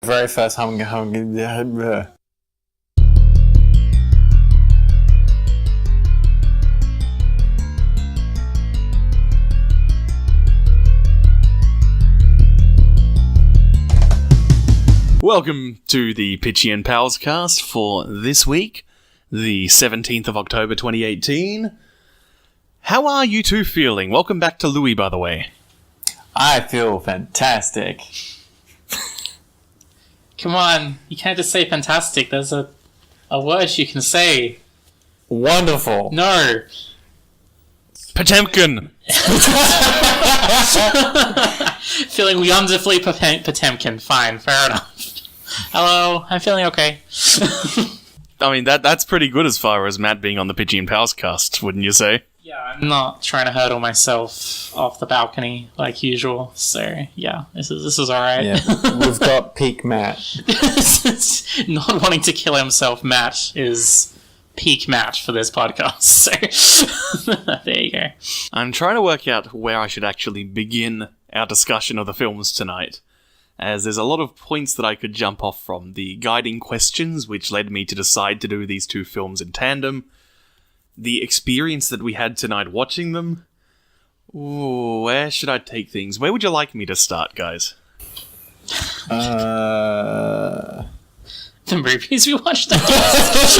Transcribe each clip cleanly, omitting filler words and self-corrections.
Very first Welcome to the Pichy and Palscast for this week, the 17th of October 2018. How are you two feeling? Welcome back to Louis, by the way. I feel fantastic. Come on, you can't just say fantastic. There's a word you can say. Wonderful. No. Potemkin! Feeling wonderfully Potemkin. Fine, fair enough. Hello, I'm feeling okay. I mean, that's pretty good as far as Matt being on the Pichy and Palscast, wouldn't you say? Yeah, I'm not trying to hurdle myself off the balcony like usual, so yeah, this is alright. Yeah, we've got peak Matt. Not wanting to kill himself, Matt, is peak Matt for this podcast, so there you go. I'm trying to work out where I should actually begin our discussion of the films tonight, as there's a lot of points that I could jump off from. The guiding questions, which led me to decide to do these two films in tandem. The experience that we had tonight watching them. Ooh, where should I take things? Where would you like me to start, guys? The movies we watched, I guess.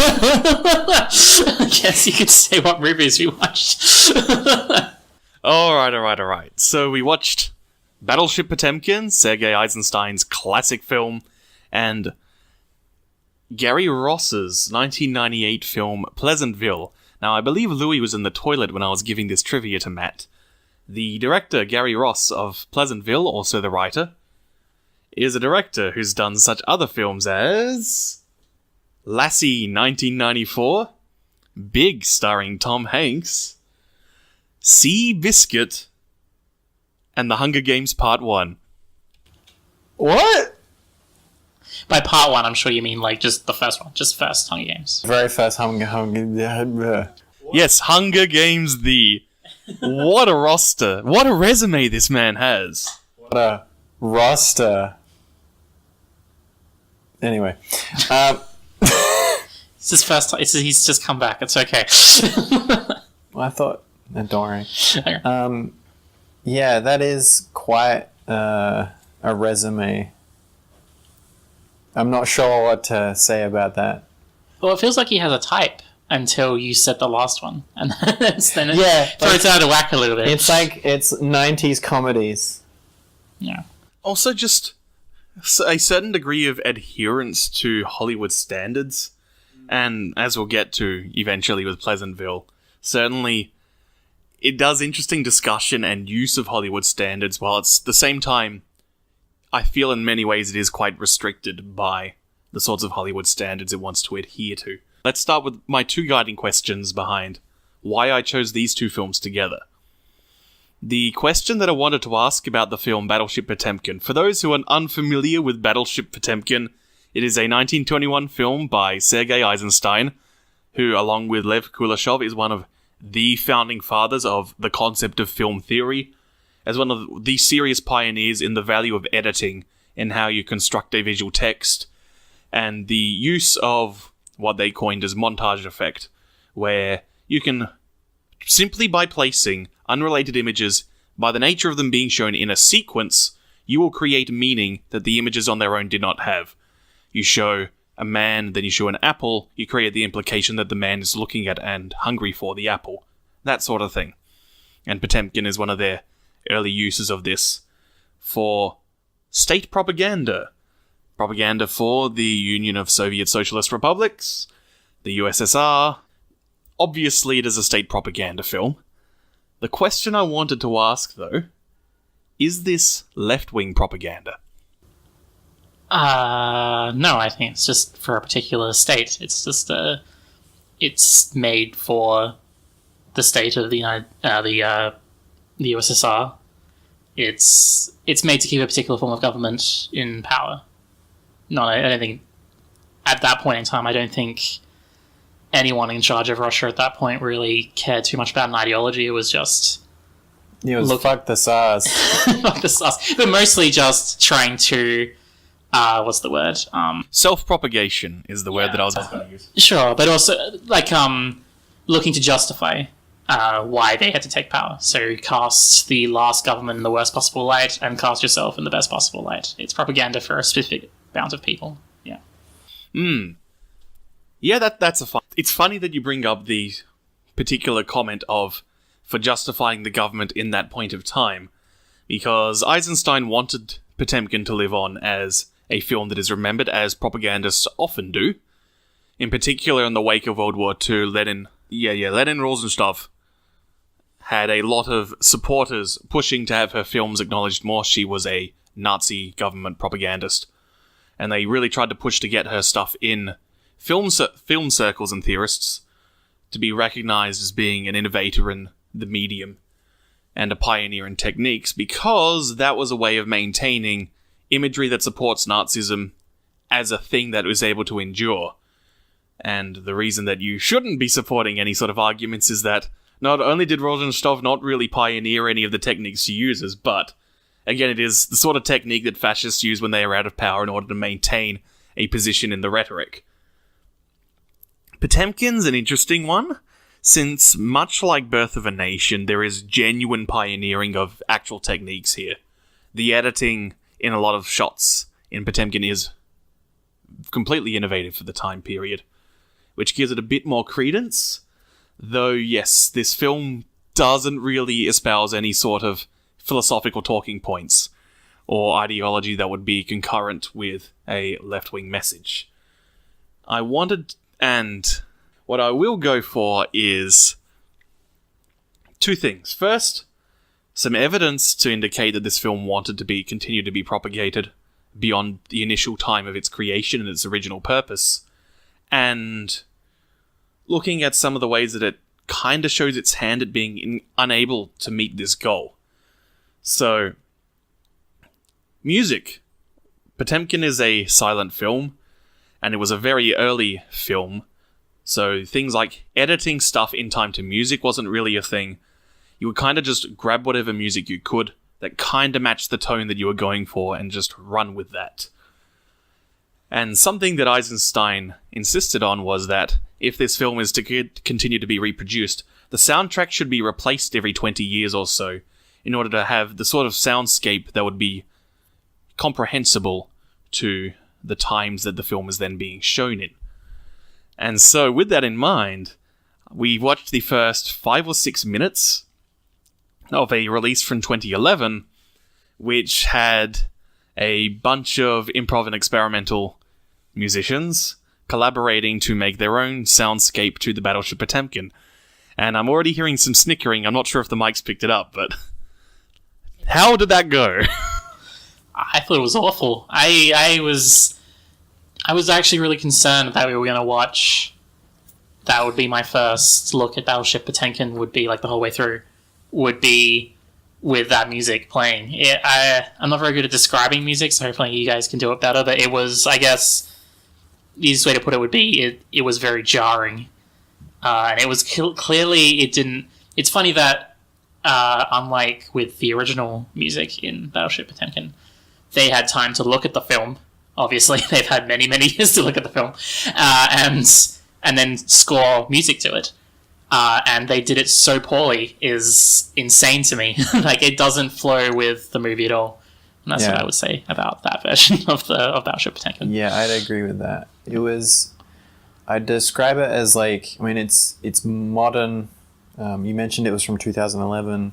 I guess you could say what movies we watched. Alright. So we watched Battleship Potemkin, Sergei Eisenstein's classic film, and Gary Ross's 1998 film Pleasantville. Now, I believe Louis was in the toilet when I was giving this trivia to Matt. The director, Gary Ross, of Pleasantville, also the writer, is a director who's done such other films as Lassie 1994, Big starring Tom Hanks, Sea Biscuit, and The Hunger Games Part 1. What? By part one, I'm sure you mean like just the first one, just first Hunger Games. Very first Yes, Hunger Games the... What a roster. What a resume this man has. What a roster. Anyway. It's his first time. He's just come back. It's okay. I thought... Don't worry. Okay. Yeah, that is quite a resume. I'm not sure what to say about that. Well, it feels like he has a type until you said the last one. And then it throws out of whack a little bit. It's like, it's 90s comedies. Yeah. Also, just a certain degree of adherence to Hollywood standards. And as we'll get to eventually with Pleasantville, certainly it does interesting discussion and use of Hollywood standards, while it's the same time, I feel in many ways it is quite restricted by the sorts of Hollywood standards it wants to adhere to. Let's start with my two guiding questions behind why I chose these two films together. The question that I wanted to ask about the film Battleship Potemkin. For those who are unfamiliar with Battleship Potemkin, it is a 1921 film by Sergei Eisenstein, who, along with Lev Kuleshov, is one of the founding fathers of the concept of film theory, as one of the serious pioneers in the value of editing and how you construct a visual text, and the use of what they coined as montage effect, where you can, simply by placing unrelated images, by the nature of them being shown in a sequence, you will create meaning that the images on their own did not have. You show a man, then you show an apple, you create the implication that the man is looking at and hungry for the apple. That sort of thing. And Potemkin is one of their early uses of this for state propaganda. Propaganda for the Union of Soviet Socialist Republics, the USSR. Obviously, it is a state propaganda film. The question I wanted to ask, though, is this left-wing propaganda? No, I think it's just for a particular state. It's just it's made for the state of the USSR. It's made to keep a particular form of government in power. I don't think at that point in time, I don't think anyone in charge of Russia at that point really cared too much about an ideology. It was just fuck the SARS. fuck the SARS, but mostly just trying to what's the word? Self-propagation is the word Yeah. that I was going to use. Sure, but also like looking to justify why they had to take power. So cast the last government in the worst possible light and cast yourself in the best possible light. It's propaganda for a specific amount of people. Yeah. Yeah, that's a fun. It's funny that you bring up the particular comment of for justifying the government in that point of time, because Eisenstein wanted Potemkin to live on as a film that is remembered, as propagandists often do. In particular, in the wake of World War II, Lenin Rosenstoff had a lot of supporters pushing to have her films acknowledged more. She was a Nazi government propagandist, and they really tried to push to get her stuff in film circles and theorists to be recognized as being an innovator in the medium and a pioneer in techniques, because that was a way of maintaining imagery that supports Nazism as a thing that was able to endure. And the reason that you shouldn't be supporting any sort of arguments is that not only did Rosenstoff not really pioneer any of the techniques she uses, but, again, it is the sort of technique that fascists use when they are out of power in order to maintain a position in the rhetoric. Potemkin's an interesting one, since, much like Birth of a Nation, there is genuine pioneering of actual techniques here. The editing in a lot of shots in Potemkin is completely innovative for the time period, which gives it a bit more credence. Though, yes, this film doesn't really espouse any sort of philosophical talking points or ideology that would be concurrent with a left-wing message. And what I will go for is two things. First, some evidence to indicate that this film wanted to continue to be propagated beyond the initial time of its creation and its original purpose, and looking at some of the ways that it kind of shows its hand at being unable to meet this goal. So, music. Potemkin is a silent film, and it was a very early film, so things like editing stuff in time to music wasn't really a thing. You would kind of just grab whatever music you could that kind of matched the tone that you were going for and just run with that. And something that Eisenstein insisted on was that if this film is to continue to be reproduced, the soundtrack should be replaced every 20 years or so in order to have the sort of soundscape that would be comprehensible to the times that the film is then being shown in. And so, with that in mind, we watched the first 5 or 6 minutes of a release from 2011, which had a bunch of improv and experimental musicians collaborating to make their own soundscape to the Battleship Potemkin. And I'm already hearing some snickering. I'm not sure if the mics picked it up, but how did that go? I thought it was awful. I was actually really concerned that we were going to watch. That would be my first look at Battleship Potemkin. Would be like the whole way through. Would be with that music playing. I'm not very good at describing music, so hopefully you guys can do it better. But it was, I guess, the easiest way to put it would be it was very jarring, and it was clearly it didn't. It's funny that unlike with the original music in Battleship Potemkin, they had time to look at the film. Obviously, they've had many years to look at the film, and then score music to it. And they did it so poorly is insane to me. Like, it doesn't flow with the movie at all. And that's what I would say about that version of Battleship Potemkin. Yeah, I'd agree with that. I'd describe it as like, I mean, it's modern. You mentioned it was from 2011.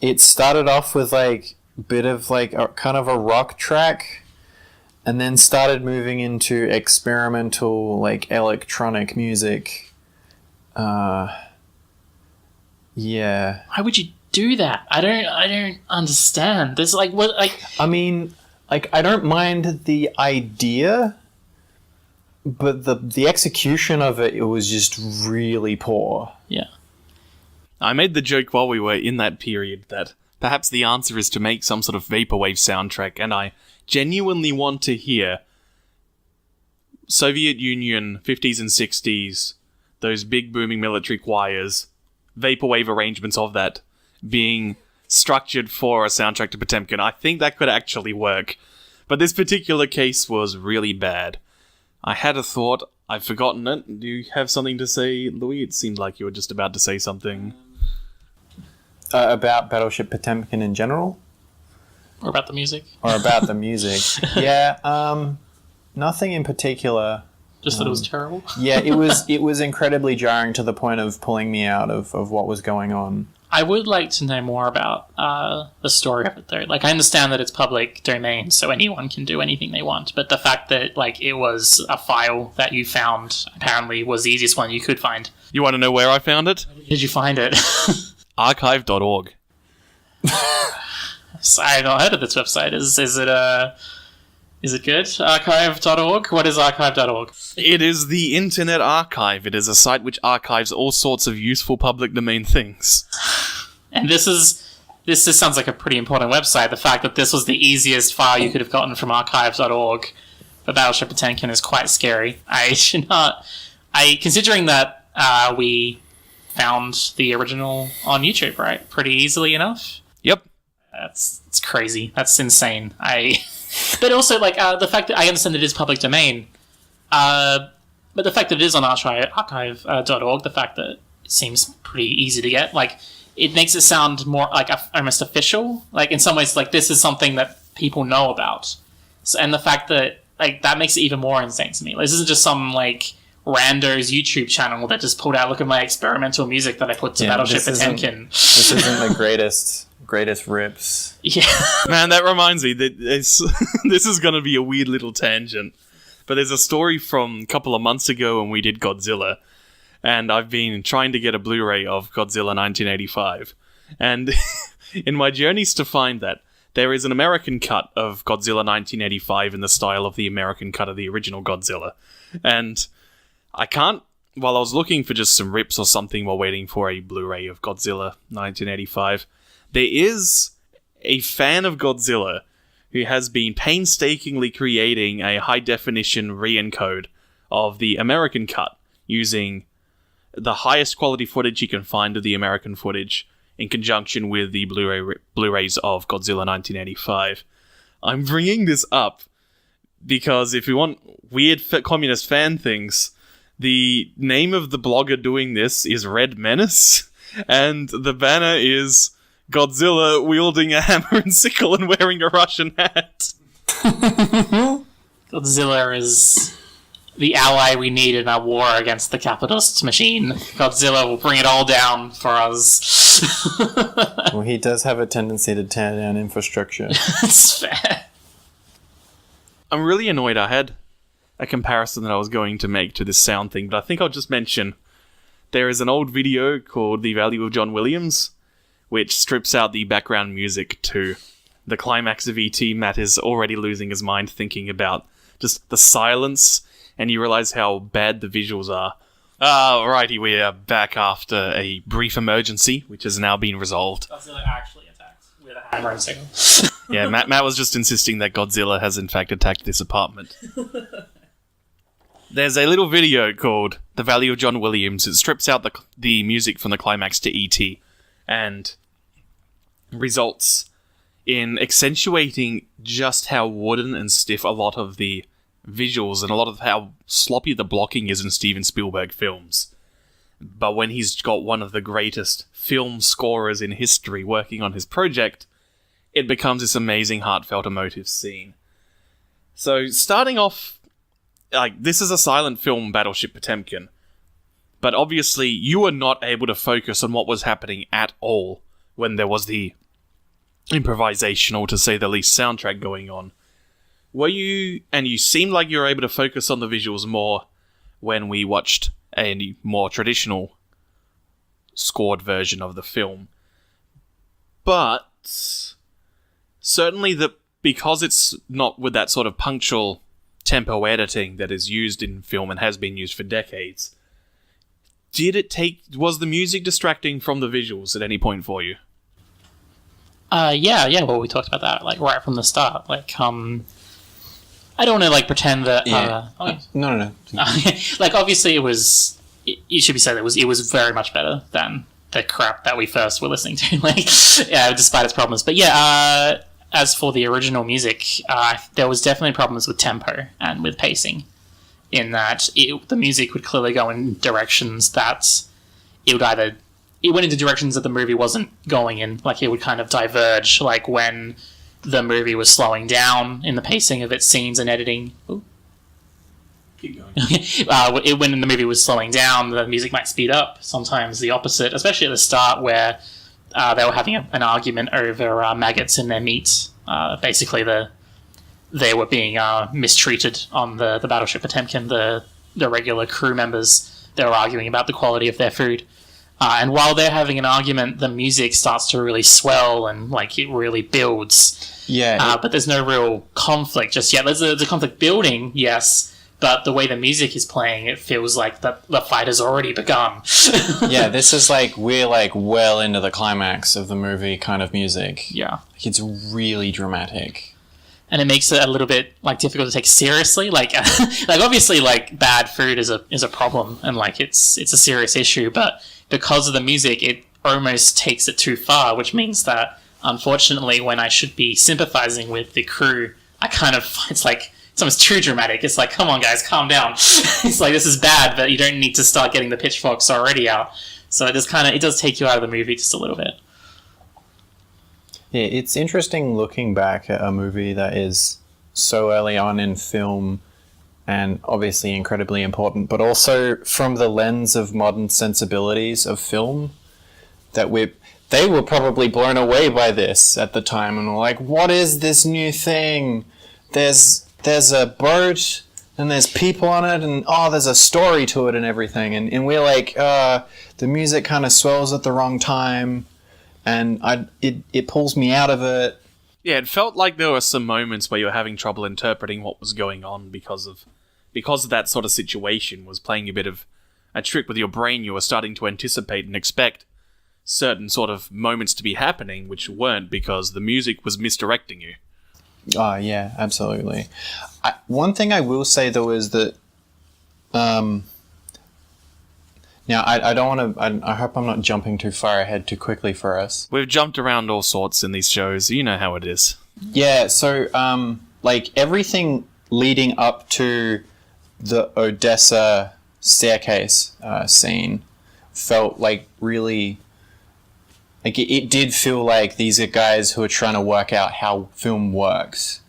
It started off with like a bit of like a kind of a rock track, and then started moving into experimental like electronic music. Yeah. Why would you do that? I don't understand. There's like what like. I mean, like, I don't mind the idea, but the execution of it was just really poor. Yeah. I made the joke while we were in that period that perhaps the answer is to make some sort of vaporwave soundtrack, and I genuinely want to hear Soviet Union 50s and 60s, those big booming military choirs, vaporwave arrangements of that being structured for a soundtrack to Potemkin. I think that could actually work. But this particular case was really bad. I had a thought. I've forgotten it. Do you have something to say, Louis? It seemed like you were just about to say something. About Battleship Potemkin in general? Or about the music? Or about the music. Yeah, nothing in particular. Just that it was terrible? Yeah, it was incredibly jarring to the point of pulling me out of what was going on. I would like to know more about the story of it, though. Like, I understand that it's public domain, so anyone can do anything they want, but the fact that, like, it was a file that you found apparently was the easiest one you could find. You want to know where I found it? Where did you find it? Archive.org. So I've not heard of this website. Is it good? Archive.org? What is archive.org? It is the Internet Archive. It is a site which archives all sorts of useful public domain things. And this just sounds like a pretty important website. The fact that this was the easiest file you could have gotten from archive.org for Battleship Potemkin is quite scary. Considering that we found the original on YouTube, right? Pretty easily enough. Yep. It's crazy. That's insane. But also, like, the fact that I understand it is public domain, but the fact that it is on archive.org, the fact that it seems pretty easy to get, like, it makes it sound more, like, almost official. Like, in some ways, like, this is something that people know about. So, and the fact that, like, that makes it even more insane to me. Like, this isn't just some, like, rando's YouTube channel that just pulled out, look at my experimental music that I put to Battleship Potemkin. This isn't the greatest rips. Yeah. Man, that reminds me that this is going to be a weird little tangent. But there's a story from a couple of months ago when we did Godzilla. And I've been trying to get a Blu-ray of Godzilla 1985. And in my journeys to find that, there is an American cut of Godzilla 1985 in the style of the American cut of the original Godzilla. And while I was looking for just some rips or something while waiting for a Blu-ray of Godzilla 1985, there is a fan of Godzilla who has been painstakingly creating a high-definition re-encode of the American cut using the highest quality footage he can find of the American footage in conjunction with the Blu-rays of Godzilla 1985. I'm bringing this up because if you want weird communist fan things, the name of the blogger doing this is Red Menace, and the banner is Godzilla wielding a hammer and sickle and wearing a Russian hat. Godzilla is the ally we need in our war against the capitalist machine. Godzilla will bring it all down for us. Well, he does have a tendency to tear down infrastructure. It's fair. I'm really annoyed. I had a comparison that I was going to make to this sound thing, but I think I'll just mention there is an old video called The Value of John Williams, which strips out the background music to the climax of E.T. Matt is already losing his mind thinking about just the silence, and you realize how bad the visuals are. Alrighty, we are back after a brief emergency, which has now been resolved. Godzilla actually attacked with a hammer and sickle. Yeah, Matt was just insisting that Godzilla has in fact attacked this apartment. There's a little video called The Value of John Williams. It strips out the music from the climax to E.T. and results in accentuating just how wooden and stiff a lot of the visuals and a lot of how sloppy the blocking is in Steven Spielberg films. But when he's got one of the greatest film scorers in history working on his project, it becomes this amazing, heartfelt, emotive scene. So, starting off, like, this is a silent film, Battleship Potemkin, but obviously you were not able to focus on what was happening at all when there was the improvisational, to say the least, soundtrack going on. Were you, and you seemed like you were able to focus on the visuals more when we watched a more traditional scored version of the film. But certainly because it's not with that sort of punctual tempo editing that is used in film and has been used for decades, was the music distracting from the visuals at any point for you? Yeah, well, we talked about that, like, right from the start. Like, I don't want to, like, pretend that... Yeah. No. Like, obviously it should be said it was very much better than the crap that we first were listening to, like, yeah, despite its problems. But yeah, as for the original music, there was definitely problems with tempo and with pacing, in that the music would clearly go in directions that it went into directions that the movie wasn't going in. Like, it would kind of diverge, like when the movie was slowing down in the pacing of its scenes and editing. Ooh. Keep going. When the movie was slowing down, the music might speed up. Sometimes the opposite, especially at the start where they were having an argument over maggots in their meat. Basically, they were being mistreated on the Battleship Potemkin. The regular crew members, they were arguing about the quality of their food. And while they're having an argument, the music starts to really swell and like it really builds. Yeah. But there's no real conflict just yet. There's a conflict building, yes, but the way the music is playing, it feels like the fight has already begun. Yeah, this is like, we're like well into the climax of the movie kind of music. Yeah. Like, it's really dramatic. And it makes it a little bit like difficult to take seriously. Like, like obviously, like bad food is a problem, and like it's a serious issue. But because of the music, it almost takes it too far, which means that unfortunately, when I should be sympathizing with the crew, it's almost too dramatic. It's like, come on, guys, calm down. It's like, this is bad, but you don't need to start getting the pitchforks already out. So it does take you out of the movie just a little bit. Yeah, it's interesting looking back at a movie that is so early on in film and obviously incredibly important, but also from the lens of modern sensibilities of film, that they were probably blown away by this at the time and were like, what is this new thing? There's a boat and there's people on it and there's a story to it and everything. And we're like, the music kind of swells at the wrong time. And it pulls me out of it. Yeah, it felt like there were some moments where you were having trouble interpreting what was going on because of that sort of situation was playing a bit of a trick with your brain. You were starting to anticipate and expect certain sort of moments to be happening, which weren't because the music was misdirecting you. Oh, yeah, absolutely. One thing I will say, though, is that... Now, I don't want to... I hope I'm not jumping too far ahead too quickly for us. We've jumped around all sorts in these shows. You know how it is. Yeah, so, like, everything leading up to the Odessa staircase scene felt, like, really... Like, it did feel like these are guys who are trying to work out how film works.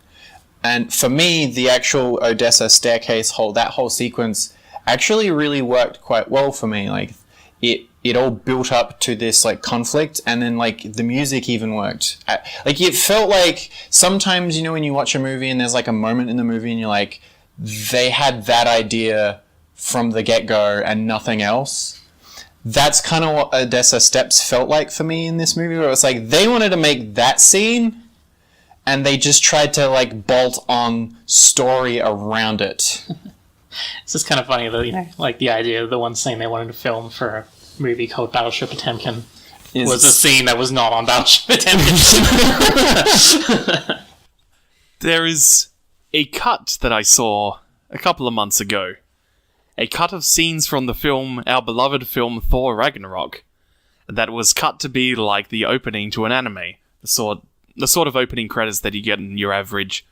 And for me, the actual Odessa staircase that whole sequence... actually really worked quite well for me. Like, it all built up to this like conflict, and then like the music even worked. Like, it felt like sometimes, you know, when you watch a movie and there's like a moment in the movie and you're like, they had that idea from the get-go and nothing else. That's kind of what Odessa Steps felt like for me in this movie, where it's like they wanted to make that scene and they just tried to like bolt on story around it. It's just kind of funny that, you know, like the idea of the one scene they wanted to film for a movie called Battleship Potemkin was a scene that was not on Battleship Potemkin. There is a cut that I saw a couple of months ago. A cut of scenes from the film, our beloved film Thor Ragnarok, that was cut to be like the opening to an anime. The sort of opening credits that you get in your average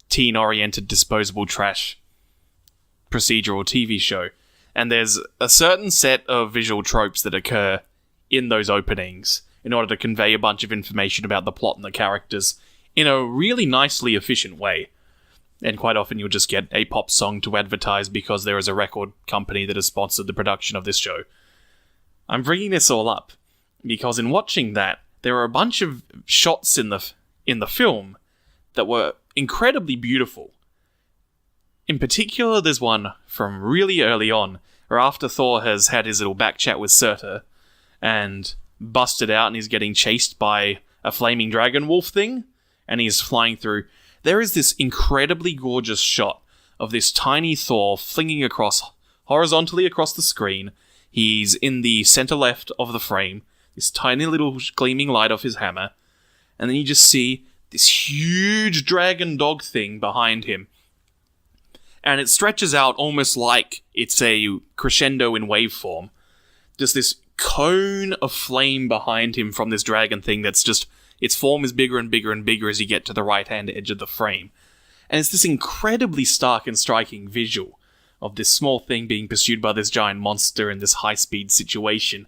teen-oriented disposable trash procedural TV show. And there's a certain set of visual tropes that occur in those openings in order to convey a bunch of information about the plot and the characters in a really nicely efficient way. And quite often you'll just get a pop song to advertise because there is a record company that has sponsored the production of this show. I'm bringing this all up because in watching that, there are a bunch of shots in the film that were incredibly beautiful. In particular, there's one from really early on, where after Thor has had his little back chat with Surtur, and busted out and he's getting chased by a flaming dragon wolf thing, and he's flying through, there is this incredibly gorgeous shot of this tiny Thor flinging horizontally across the screen. He's in the center left of the frame, this tiny little gleaming light of his hammer, and then you just see this huge dragon dog thing behind him. And it stretches out almost like it's a crescendo in waveform. Just this cone of flame behind him from this dragon thing that's just its form is bigger and bigger and bigger as you get to the right-hand edge of the frame. And it's this incredibly stark and striking visual of this small thing being pursued by this giant monster in this high-speed situation.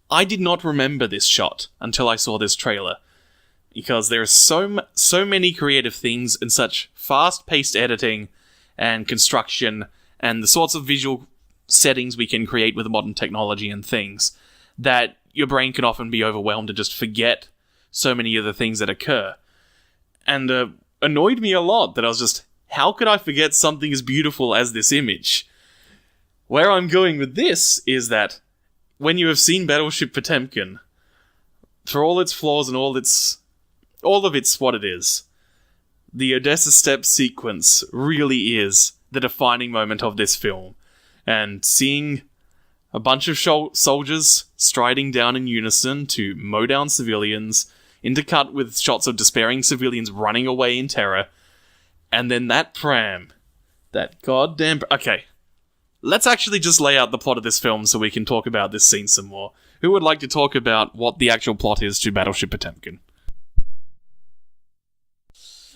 I did not remember this shot until I saw this trailer, because there are so many creative things and such fast-paced editing and construction and the sorts of visual settings we can create with modern technology and things that your brain can often be overwhelmed and just forget so many of the things that occur. And annoyed me a lot that I was just, how could I forget something as beautiful as this image? Where I'm going with this is that when you have seen Battleship Potemkin, for all its flaws and all of it's what it is, the Odessa Step sequence really is the defining moment of this film. And seeing a bunch of soldiers striding down in unison to mow down civilians, intercut with shots of despairing civilians running away in terror, and then that pram, that goddamn... Okay, let's actually just lay out the plot of this film so we can talk about this scene some more. Who would like to talk about what the actual plot is to Battleship Potemkin?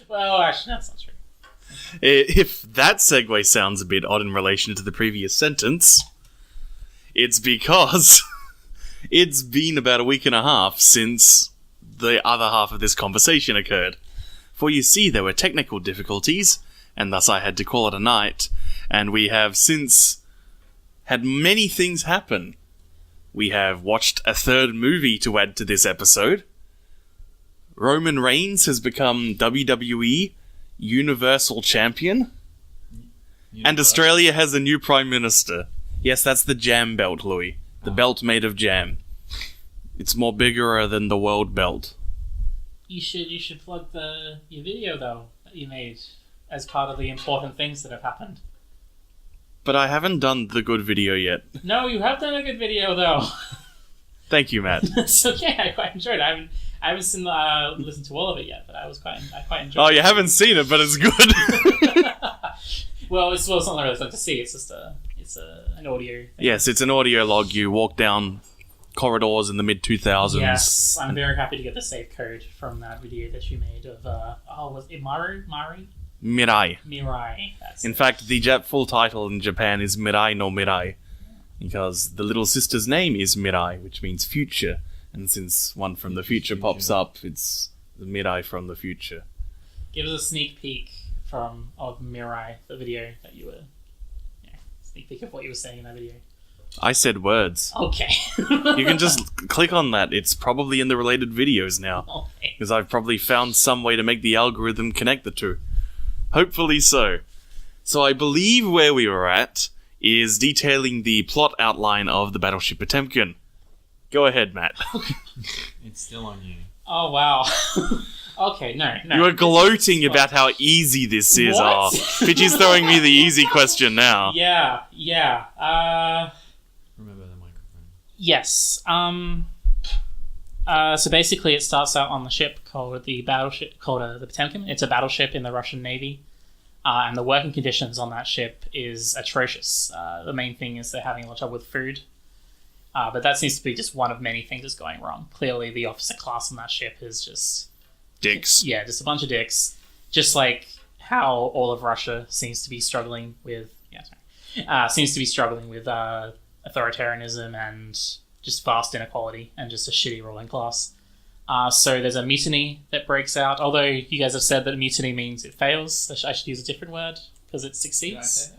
Well, actually, that's not true. If that segue sounds a bit odd in relation to the previous sentence, it's because it's been about a week and a half since the other half of this conversation occurred. For you see, there were technical difficulties, and thus I had to call it a night, and we have since had many things happen. We have watched a third movie to add to this episode. Roman Reigns has become WWE Universal Champion. And Australia has a new Prime Minister. Yes, that's the jam belt, Louis. The belt made of jam. It's more bigger than the world belt. You should plug your video, though, that you made as part of the important things that have happened. But I haven't done the good video yet. No, you have done a good video, though. Thank you, Matt. It's okay, I quite enjoyed it. I haven't seen, listened to all of it yet, but I quite enjoyed it. Oh, you haven't seen it, but it's good. Well, it's not really something to see. It's just an audio thing. Yes, it's an audio log. You walk down corridors in the mid-2000s. Yes, I'm very happy to get the save code from that video that you made of, was it Mari? Mirai. Mirai. That's In fact, the full title in Japan is Mirai no Mirai, because the little sister's name is Mirai, which means future. And since one from the future pops up, it's the Mirai from the future. Give us a sneak peek of Mirai, the video that you were... Yeah, sneak peek of what you were saying in that video. I said words. Okay. You can just click on that. It's probably in the related videos now. Okay. Because I've probably found some way to make the algorithm connect the two. Hopefully so. So I believe where we were at is detailing the plot outline of the Battleship Potemkin. Go ahead, Matt. It's still on you. Oh, wow. Okay, no. You are gloating about how easy this is. What? Pidgey's throwing me the easy question now. Yeah. Remember the microphone. Yes. So basically it starts out on the ship called the Potemkin. It's a battleship in the Russian Navy. And the working conditions on that ship is atrocious. The main thing is they're having a lot of trouble with food. But that seems to be just one of many things that's going wrong. Clearly, the officer class on that ship is just... Dicks. Yeah, just a bunch of dicks. Just like how all of Russia seems to be struggling with... authoritarianism and just vast inequality and just a shitty ruling class. So there's a mutiny that breaks out. Although you guys have said that mutiny means it fails. I should use a different word because it succeeds. Did I say that?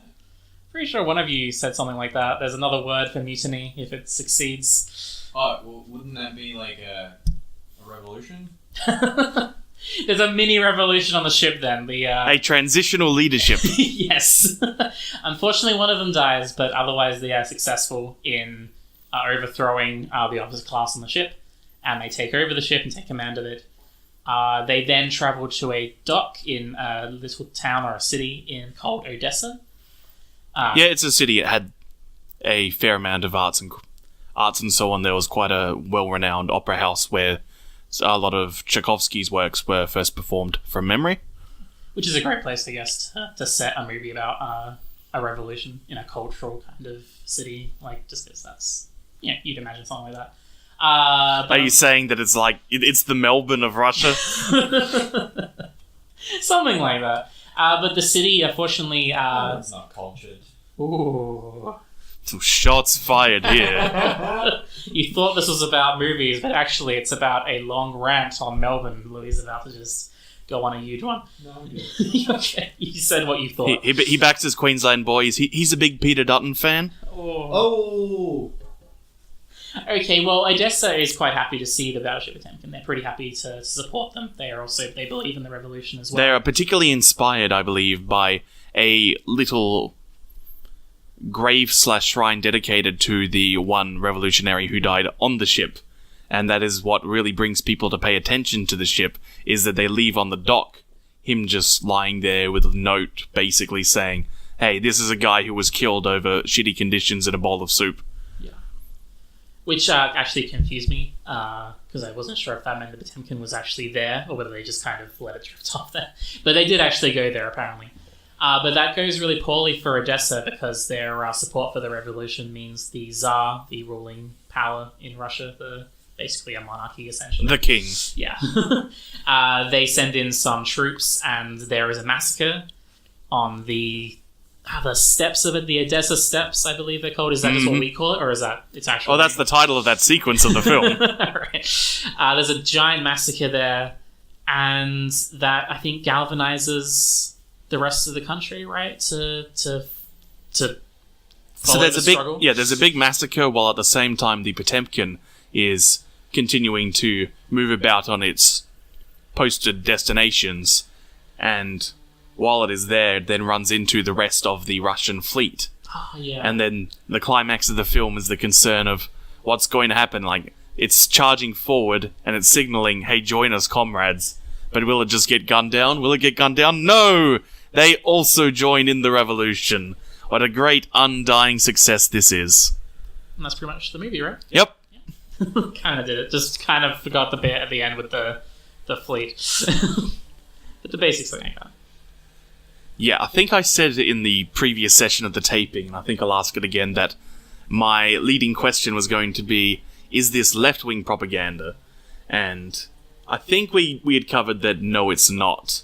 Pretty sure one of you said something like that. There's another word for mutiny if it succeeds. Oh, well, wouldn't that be like a revolution? There's a mini revolution on the ship then. A transitional leadership. Yes. Unfortunately, one of them dies, but otherwise they are successful in overthrowing the officer class on the ship, and they take over the ship and take command of it. They then travel to a dock in a little town or a city called Odessa. Yeah, it's a city. It had a fair amount of arts and so on. There was quite a well-renowned opera house where a lot of Tchaikovsky's works were first performed from memory. Which is a great place, I guess, to set a movie about a revolution in a cultural kind of city. Like, just because that's... you'd imagine something like that. Are you saying that it's like it's the Melbourne of Russia? Something like that. But the city, unfortunately, It's not cultured. ooh. Some shots fired here. You thought this was about movies, but actually it's about a long rant on Melbourne. Louis is about to just go on a huge one. No, Okay, you said what you thought. He backs his Queensland boys. He's a big Peter Dutton fan. Oh. Okay, well, Odessa is quite happy to see the Battleship Potemkin. They're pretty happy to support them. They believe in the revolution as well. They're particularly inspired, I believe, by a little grave/shrine dedicated to the one revolutionary who died on the ship. And that is what really brings people to pay attention to the ship, is that they leave on the dock him just lying there with a note basically saying, hey, this is a guy who was killed over shitty conditions in a bowl of soup. Yeah. Which actually confused me, because I wasn't sure if that meant the Potemkin was actually there, or whether they just kind of let it drift off there. But they did actually go there, apparently. But that goes really poorly for Odessa, because their support for the revolution means the Tsar, the ruling power in Russia, basically a monarchy, essentially. The king. Yeah. They send in some troops, and there is a massacre on the steps of it, the Odessa steps, I believe they're called. Is that just what we call it, or is that its actual Oh, that's the title of that sequence of the film. Right. There's a giant massacre there, and that, I think, galvanizes the rest of the country, right? To So follow there's the a big struggle. there's a big massacre, while at the same time the Potemkin is continuing to move about on its posted destinations, and while it is there, it then runs into the rest of the Russian fleet. Oh, yeah. And then the climax of the film is the concern of what's going to happen. Like, it's charging forward and it's signaling, hey, join us, comrades. But will it just get gunned down? Will it get gunned down? No! They also join in the revolution. What a great undying success this is. And that's pretty much the movie, right? Yep. Kind of did it. Just kind of forgot the bit at the end with the fleet. But the basics, I think. Yeah, I think I said in the previous session of the taping, and I think I'll ask it again, that my leading question was going to be, is this left-wing propaganda? And I think we had covered that no, it's not.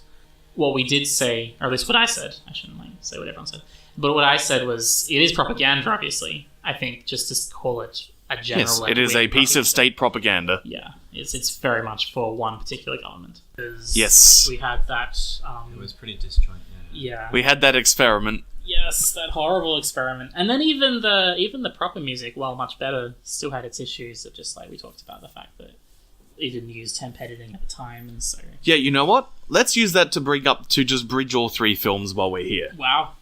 What we did say, or at least what I said, I shouldn't say what everyone said, but what I said was, it is propaganda, obviously. I think just to call it a general... Yes, it is a piece of state propaganda. Yeah, it's very much for one particular government. Yes. We had that... It was pretty disjointed. Yeah. We had that experiment. Yes, that horrible experiment. And then even the proper music, while much better, still had its issues of just like we talked about, the fact that it didn't use temp editing at the time, and so... Yeah, you know what? Let's use that to bridge all three films while we're here. Wow.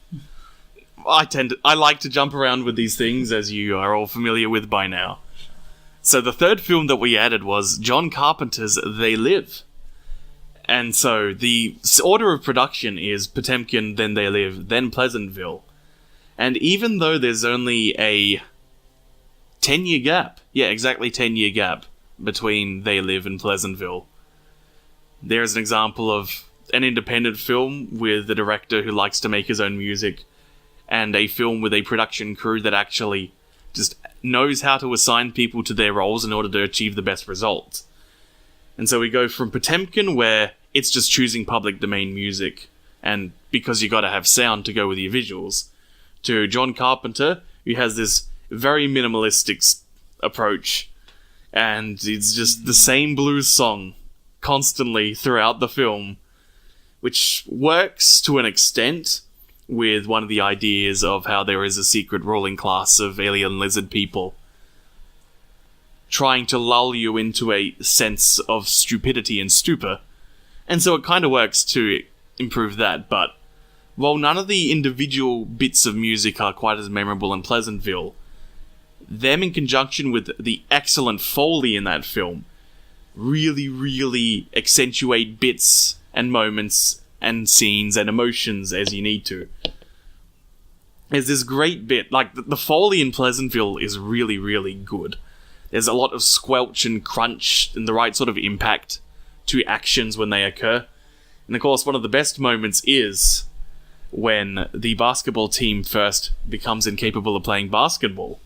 I like to jump around with these things, as you are all familiar with by now. So the third film that we added was John Carpenter's They Live. And so the order of production is Potemkin, then They Live, then Pleasantville. And even though there's only a 10-year gap, yeah, exactly 10-year gap between They Live and Pleasantville, there's an example of an independent film with a director who likes to make his own music, and a film with a production crew that actually just knows how to assign people to their roles in order to achieve the best results. And so we go from Potemkin, where it's just choosing public domain music, and because you gotta have sound to go with your visuals, to John Carpenter, who has this very minimalistic approach, and it's just the same blues song constantly throughout the film, which works to an extent with one of the ideas of how there is a secret ruling class of alien lizard people trying to lull you into a sense of stupidity and stupor. And so it kind of works to improve that, but while none of the individual bits of music are quite as memorable in Pleasantville, them in conjunction with the excellent Foley in that film really, really accentuate bits and moments and scenes and emotions as you need to. There's this great bit, like the Foley in Pleasantville is really, really good. There's a lot of squelch and crunch and the right sort of impact to actions when they occur. And of course, one of the best moments is when the basketball team first becomes incapable of playing basketball.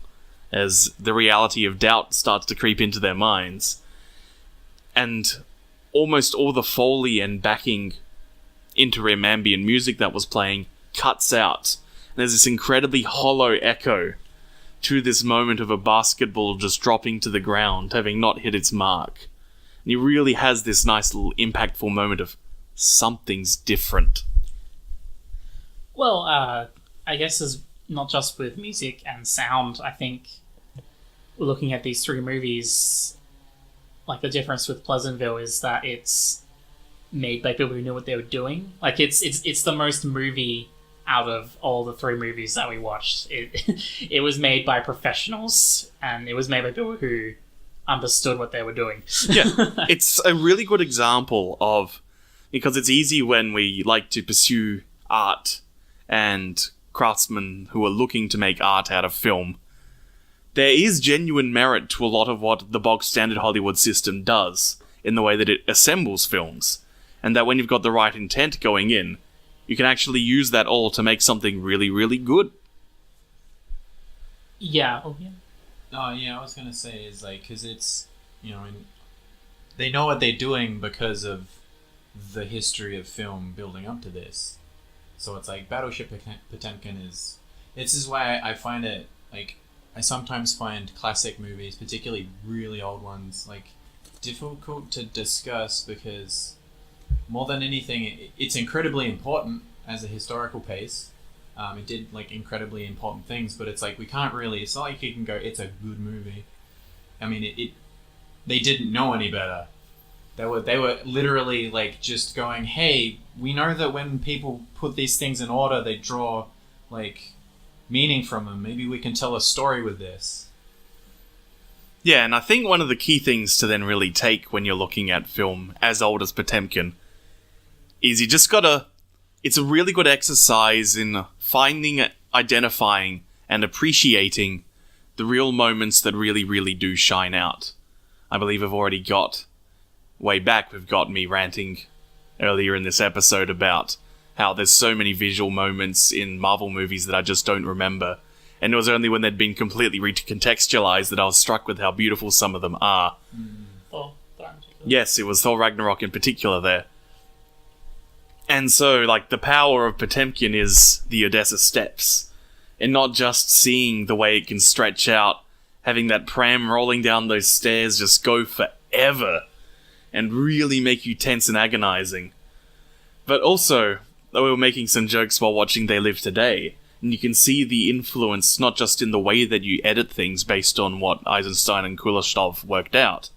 as the reality of doubt starts to creep into their minds. And almost all the Foley and backing interim ambient music that was playing cuts out. And there's this incredibly hollow echo to this moment of a basketball just dropping to the ground, having not hit its mark. And he really has this nice little impactful moment of something's different. Well, I guess as not just with music and sound, I think we're looking at these three movies, like the difference with Pleasantville is that it's made by people who knew what they were doing. Like it's the most movie out of all the three movies that we watched. It was made by professionals, and it was made by people who understood what they were doing. Yeah, it's a really good example of, because it's easy when we like to pursue art and craftsmen who are looking to make art out of film. There is genuine merit to a lot of what the bog standard Hollywood system does in the way that it assembles films, and that when you've got the right intent going in, you can actually use that all to make something really, really good. Yeah. Oh, yeah. Oh, yeah, I was going to say is like, because it's, they know what they're doing because of the history of film building up to this. So it's like Battleship Potemkin this is why I find it, like, I sometimes find classic movies, particularly really old ones, like, difficult to discuss because more than anything, it's incredibly important as a historical piece. It did like incredibly important things, but it's like we can't really. It's not like you can go, it's a good movie. I mean, they didn't know any better. They were literally like just going, hey, we know that when people put these things in order, they draw like meaning from them. Maybe we can tell a story with this. Yeah, and I think one of the key things to then really take when you're looking at film as old as Potemkin is you just gotta... It's a really good exercise in finding, identifying, and appreciating the real moments that really, really do shine out. I believe I've already got... Way back, we've got me ranting earlier in this episode about how there's so many visual moments in Marvel movies that I just don't remember. And it was only when they'd been completely recontextualized that I was struck with how beautiful some of them are. Thor. Yes, it was Thor Ragnarok in particular there. And so, like, the power of Potemkin is the Odessa Steps. And not just seeing the way it can stretch out, having that pram rolling down those stairs just go forever, and really make you tense and agonizing. But also, we were making some jokes while watching They Live Today, and you can see the influence not just in the way that you edit things based on what Eisenstein and Kuleshov worked out,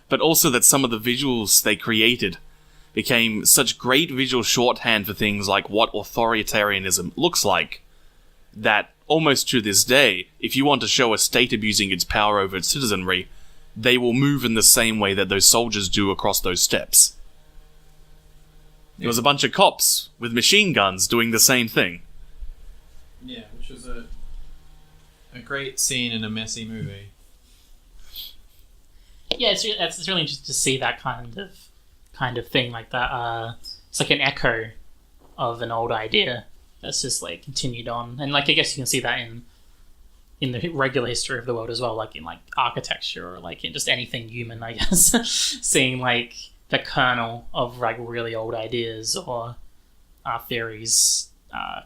but also that some of the visuals they created became such great visual shorthand for things like what authoritarianism looks like, that almost to this day, if you want to show a state abusing its power over its citizenry, they will move in the same way that those soldiers do across those steps. There was a bunch of cops with machine guns doing the same thing. Yeah, which was a great scene in a messy movie. Yeah, it's really interesting to see that kind of thing like that. It's like an echo of an old idea that's just like continued on, and like I guess you can see that in the regular history of the world as well, like in like architecture or like in just anything human, I guess. Seeing like the kernel of like really old ideas or theories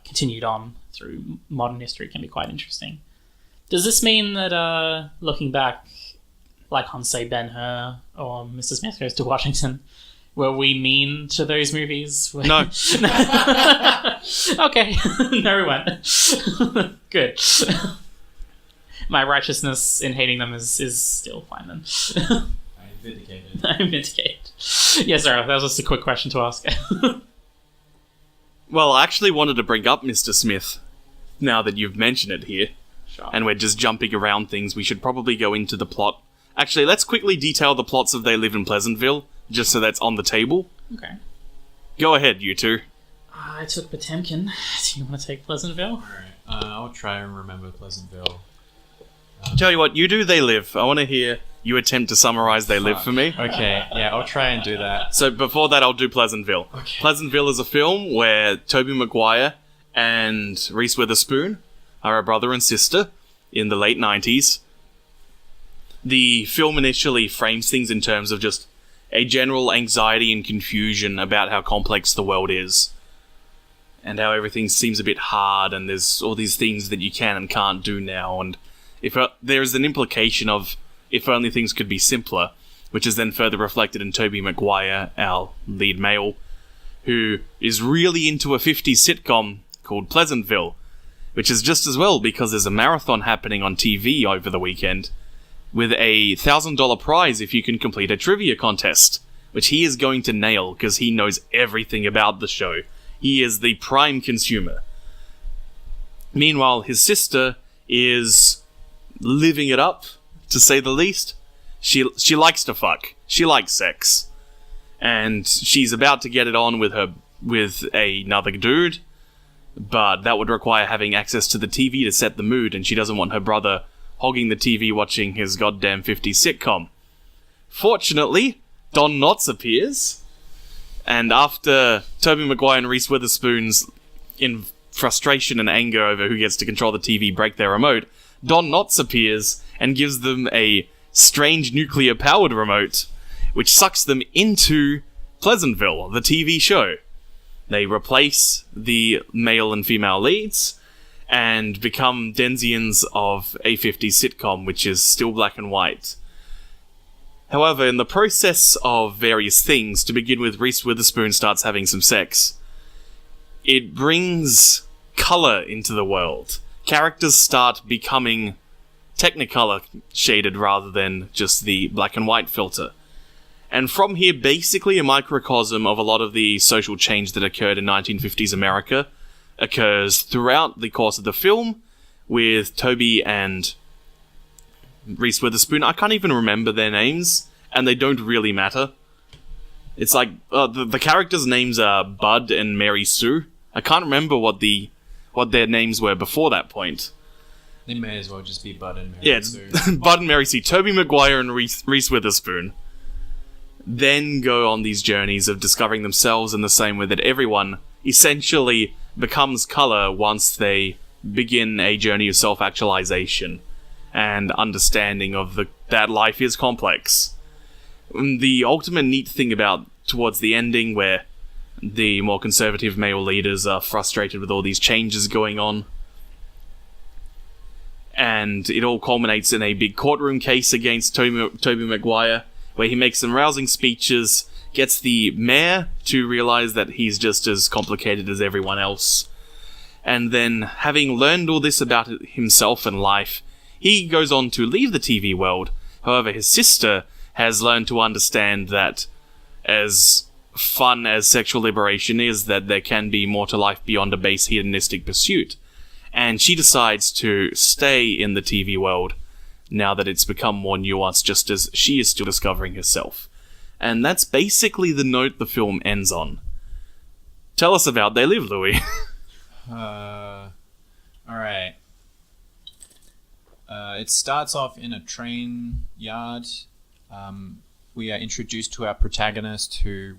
continued on through modern history can be quite interesting. Does this mean that looking back, like on say Ben-Hur or Mr. Smith Goes to Washington, were we mean to those movies? No. Okay, there we went. Good. My righteousness in hating them is still fine then. I'm vindicated. I'm vindicated. Yes, sir. That was just a quick question to ask. Well, I actually wanted to bring up Mr. Smith, now that you've mentioned it here. Sure. And we're just jumping around things. We should probably go into the plot. Actually, let's quickly detail the plots of They Live in Pleasantville, just so that's on the table. Okay. Go ahead, you two. I took Potemkin. Do you want to take Pleasantville? Alright, I'll try and remember Pleasantville. Tell you what, you do They Live. I want to hear you attempt to summarize They Live for me. Okay, yeah, I'll try and do that. So before that, I'll do Pleasantville. Okay. Pleasantville is a film where Tobey Maguire and Reese Witherspoon are a brother and sister in the late 90s the film initially frames things in terms of just a general anxiety and confusion about how complex the world is, and how everything seems a bit hard, and there's all these things that you can and can't do now, and if there's an implication of if only things could be simpler, which is then further reflected in Tobey Maguire, our lead male, who is really into a 50s sitcom called Pleasantville, which is just as well because there's a marathon happening on TV over the weekend with a $1,000 prize if you can complete a trivia contest, which he is going to nail because he knows everything about the show. He is the prime consumer. Meanwhile, his sister is living it up, to say the least. She likes to fuck. She likes sex. And she's about to get it on with another dude, but that would require having access to the TV to set the mood, and she doesn't want her brother hogging the TV watching his goddamn 50s sitcom. Fortunately, Don Knotts appears, and after Tobey Maguire and Reese Witherspoon's, in frustration and anger over who gets to control the TV, break their remote, Don Knotts appears and gives them a strange nuclear-powered remote, which sucks them into Pleasantville, the TV show. They replace the male and female leads and become denizens of a 50s sitcom, which is still black and white. However, in the process of various things, to begin with, Reese Witherspoon starts having some sex. It brings colour into the world. Characters start becoming Technicolor shaded rather than just the black and white filter. And from here, basically a microcosm of a lot of the social change that occurred in 1950s America occurs throughout the course of the film, with Toby and Reese Witherspoon. I can't even remember their names, and they don't really matter. It's like, the characters' names are Bud and Mary Sue. I can't remember what their names were before that point. They may as well just be Bud and Mary Sue. Yeah, Bud and Mary Sue. Tobey Maguire and Reese Witherspoon then go on these journeys of discovering themselves in the same way that everyone essentially becomes colour once they begin a journey of self-actualization and understanding of that life is complex. The ultimate neat thing about towards the ending, where the more conservative male leaders are frustrated with all these changes going on, and it all culminates in a big courtroom case against Tobey Maguire, where he makes some rousing speeches, gets the mayor to realise that he's just as complicated as everyone else, and then, having learned all this about himself and life, he goes on to leave the TV world. However, his sister has learned to understand that, as fun as sexual liberation is, that there can be more to life beyond a base hedonistic pursuit. And she decides to stay in the TV world now that it's become more nuanced, just as she is still discovering herself. And that's basically the note the film ends on. Tell us about They Live, Louis. Alright. It starts off in a train yard. We are introduced to our protagonist, who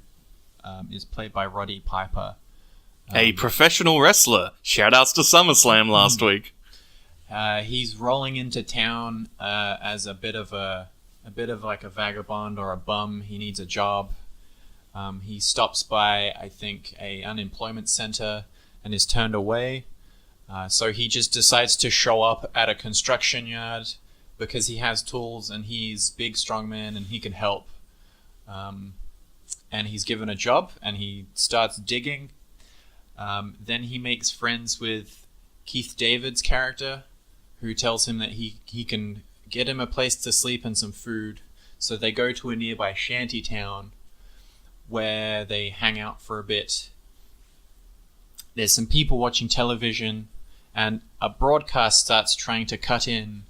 is played by Roddy Piper. A professional wrestler. Shoutouts to SummerSlam last week. He's rolling into town as a bit of like a vagabond or a bum. He needs a job. He stops by, I think, a unemployment center and is turned away. So he just decides to show up at a construction yard because he has tools and he's big, strong man and he can help. And he's given a job and he starts digging. Then he makes friends with Keith David's character, who tells him that he can get him a place to sleep and some food. So they go to a nearby shanty town where they hang out for a bit. There's some people watching television, and a broadcast starts trying to cut in,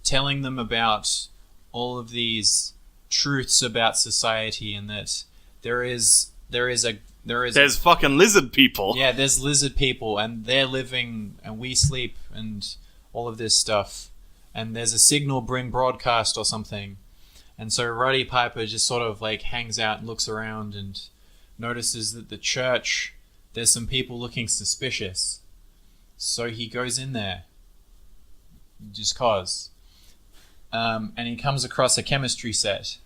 telling them about all of these truths about society, and that there's fucking lizard people. Yeah, there's lizard people, and they're living, and we sleep, and all of this stuff. And there's a signal bring broadcast or something. And so Roddy Piper just sort of like hangs out and looks around and notices that the church, there's some people looking suspicious. So he goes in there. Just cause. and he comes across a chemistry set,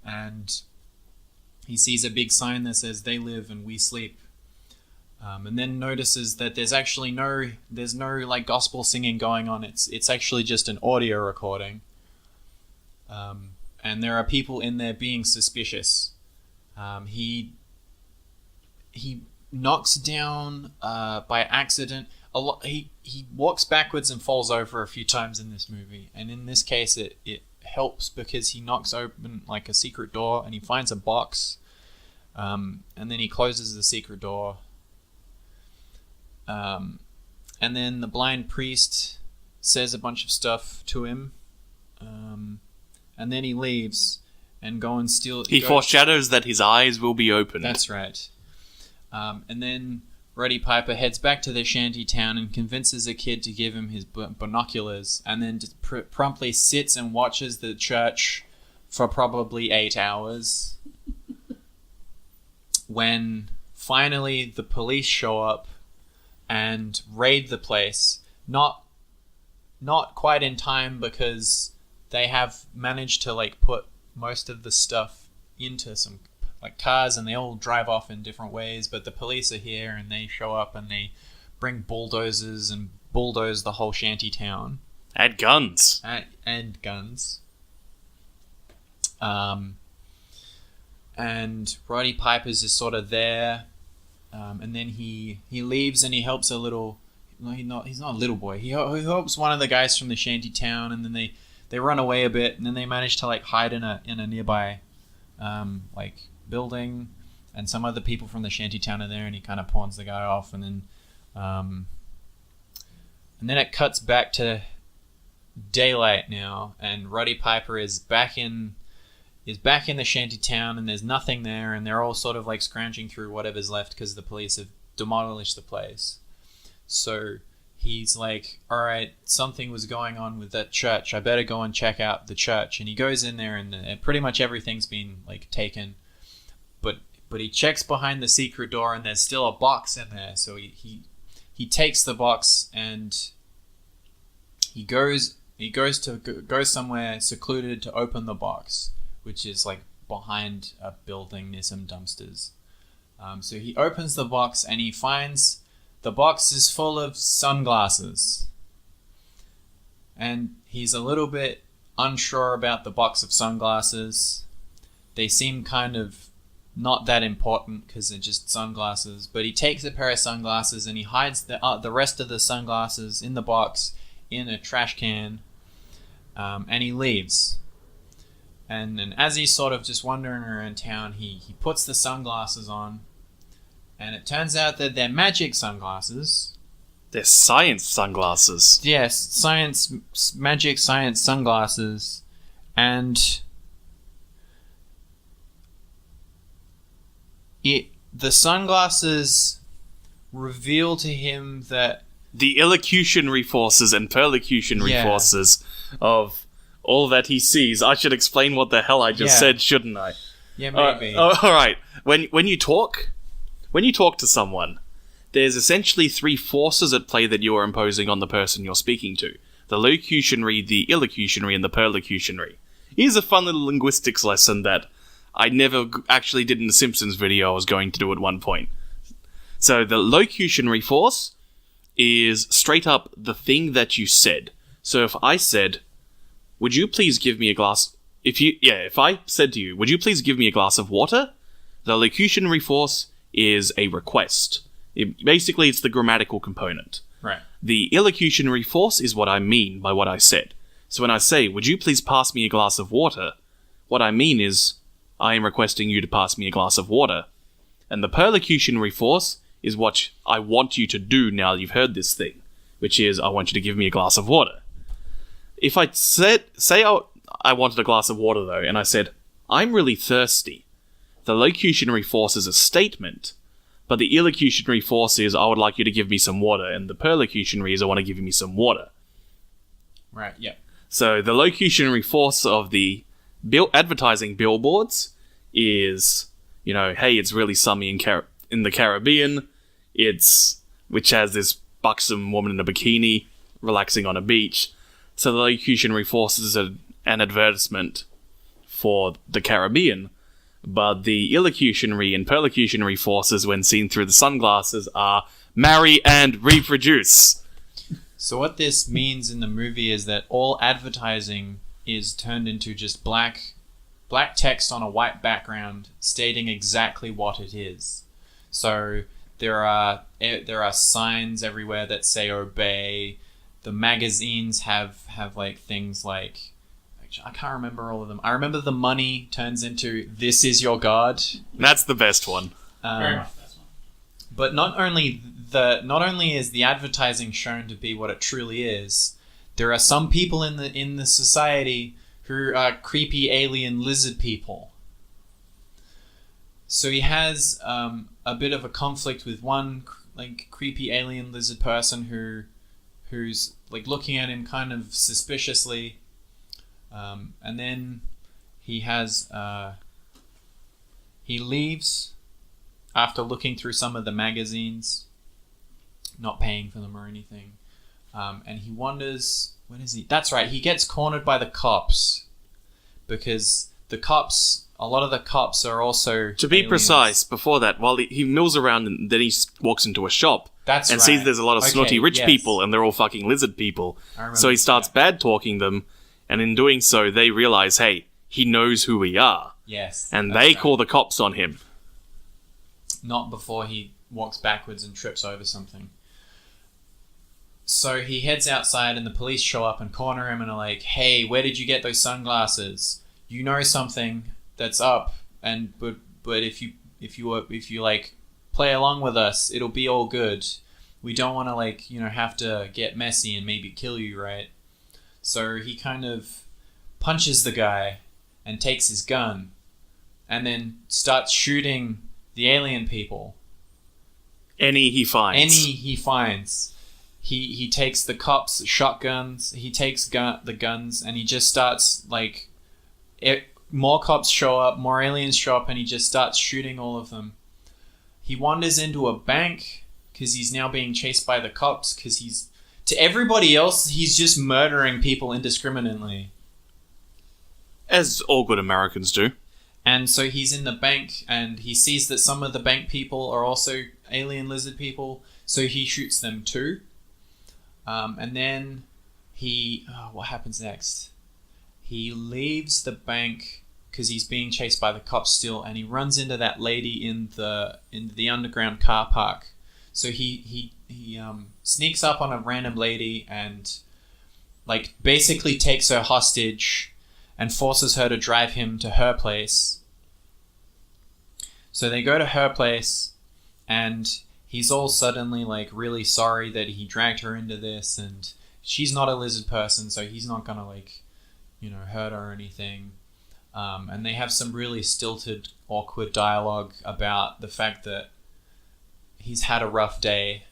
and he sees a big sign that says "They live and we sleep," and then notices that there's actually no like gospel singing going on. It's actually just an audio recording, and there are people in there being suspicious. He knocks down by accident. He walks backwards and falls over a few times in this movie, and in this case it helps because he knocks open like a secret door and he finds a box, and then he closes the secret door, and then the blind priest says a bunch of stuff to him, and then he leaves and He foreshadows that his eyes will be opened. That's right. And then Roddy Piper heads back to the shanty town and convinces a kid to give him his binoculars, and then just promptly sits and watches the church for probably 8 hours. When finally the police show up and raid the place, not quite in time because they have managed to like put most of the stuff into some like cars, and they all drive off in different ways, but the police are here and they show up and they bring bulldozers and bulldoze the whole shanty town. And guns. And guns. And Roddy Piper's just sort of there, and then he leaves and he helps a little. No, he's not a little boy. He helps one of the guys from the shanty town, and then they run away a bit, and then they manage to like hide in a nearby like building, and some other people from the shanty town are there, and he kind of pawns the guy off, and then it cuts back to daylight now, and Roddy Piper is back in the shanty town, and there's nothing there, and they're all sort of like scrounging through whatever's left because the police have demolished the place. So he's like, all right, something was going on with that church. I better go and check out the church. And he goes in there, and pretty much everything's been like taken. But he checks behind the secret door, and there's still a box in there. So he takes the box, and he goes somewhere secluded to open the box, which is like behind a building near some dumpsters. So he opens the box, and he finds the box is full of sunglasses. And he's a little bit unsure about the box of sunglasses. They seem kind of not that important because they're just sunglasses. But he takes a pair of sunglasses and he hides the rest of the sunglasses in the box in a trash can. And he leaves. And as he's sort of just wandering around town, he puts the sunglasses on. And it turns out that they're magic sunglasses. They're science sunglasses. Yes, magic science sunglasses. And the sunglasses reveal to him that the illocutionary forces and perlocutionary forces of all that he sees. I should explain what the hell I just said, shouldn't I? Yeah, maybe. All right. When you talk to someone, there's essentially 3 forces at play that you're imposing on the person you're speaking to: the locutionary, the illocutionary, and the perlocutionary. Here's a fun little linguistics lesson that I never actually did in the Simpsons video I was going to do at one point. So the locutionary force is straight up the thing that you said. So if I said, would you please give me a glass... If I said to you, would you please give me a glass of water? The locutionary force is a request. Basically, it's the grammatical component. Right. The illocutionary force is what I mean by what I said. So when I say, would you please pass me a glass of water? What I mean is, I am requesting you to pass me a glass of water. And the perlocutionary force is what I want you to do now you've heard this thing, which is, I want you to give me a glass of water. If I say I wanted a glass of water though, and I said, I'm really thirsty, the locutionary force is a statement, but the illocutionary force is, I would like you to give me some water, and the perlocutionary is, I want to give you some water. Right, yeah. So the locutionary force of the advertising billboards is, hey, it's really sunny in the Caribbean, which has this buxom woman in a bikini relaxing on a beach. So the locutionary force is an advertisement for the Caribbean, but the illocutionary and perlocutionary forces, when seen through the sunglasses, are marry and reproduce. So what this means in the movie is that all advertising is turned into just black text on a white background stating exactly what it is. So there are signs everywhere that say obey. The magazines have like things like, I can't remember all of them. I remember the money turns into "This is your God." That's the best one. Very much the best one. But not only is the advertising shown to be what it truly is, there are some people in the society who are creepy alien lizard people. So he has a bit of a conflict with one like creepy alien lizard person who's like looking at him kind of suspiciously, and then he leaves after looking through some of the magazines, not paying for them or anything, and he wonders, when is he? That's right, he gets cornered by the cops because a lot of the cops are also To be aliens. precise, before that, while he mills around and then he walks into a shop That's and right. sees there's a lot of Okay, snotty rich yes. people and they're all fucking lizard people. I remember So he starts that. bad-talking them, and in doing so, they realize, hey, he knows who we are. Yes, And that's they right. call the cops on him. Not before he walks backwards and trips over something. So he heads outside and the police show up and corner him and are like, "Hey, where did you get those sunglasses? You know something that's up, and but if you like play along with us, it'll be all good. We don't want to like, have to get messy and maybe kill you, right?" So he kind of punches the guy and takes his gun and then starts shooting the alien people. Any he finds. He takes the cops' shotguns. He takes the guns, and he just starts like, more cops show up, more aliens show up, and he just starts shooting all of them. He wanders into a bank because he's now being chased by the cops. Because to everybody else, he's just murdering people indiscriminately. As all good Americans do. And so he's in the bank and he sees that some of the bank people are also alien lizard people. So he shoots them too. And then what happens next? He leaves the bank because he's being chased by the cops still, and he runs into that lady in the underground car park. So he sneaks up on a random lady and like basically takes her hostage and forces her to drive him to her place. So they go to her place, and he's all suddenly like really sorry that he dragged her into this, and she's not a lizard person, so he's not gonna like, hurt her or anything. And they have some really stilted, awkward dialogue about the fact that he's had a rough day.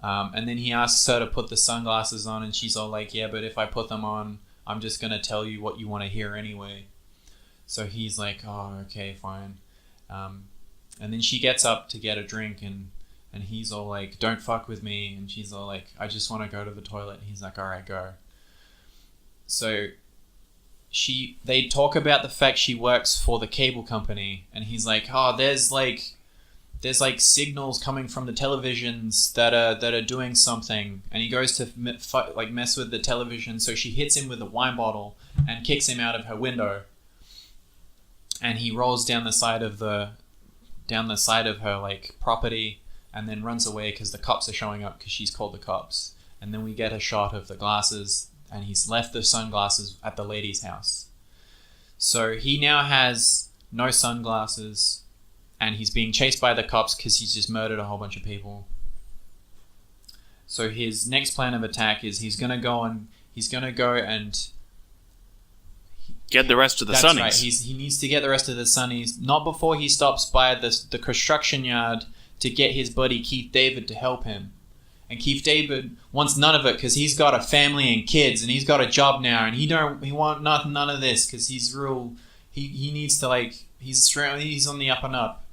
And then he asks her to put the sunglasses on, and she's all like, "Yeah, but if I put them on, I'm just going to tell you what you want to hear anyway." So he's like, "Oh, okay, fine." And then she gets up to get a drink, and he's all like, "Don't fuck with me." And she's all like, "I just want to go to the toilet." And he's like, "All right, go." So they talk about the fact she works for the cable company, and he's like, "Oh, there's like signals coming from the televisions that are doing something." And he goes to mess with the television, so she hits him with a wine bottle and kicks him out of her window. And he rolls down the side of her like property, and then runs away because the cops are showing up because she's called the cops. And then we get a shot of the glasses, and he's left the sunglasses at the lady's house. So he now has no sunglasses, and he's being chased by the cops because he's just murdered a whole bunch of people. So his next plan of attack is he's gonna go and Get the rest of the that's Sunnies. right. He needs to get the rest of the Sunnies, not before he stops by the construction yard to get his buddy Keith David to help him. And Keith David wants none of it because he's got a family and kids, and he's got a job now, and he want none of this because he's real. He needs to like he's on the up and up.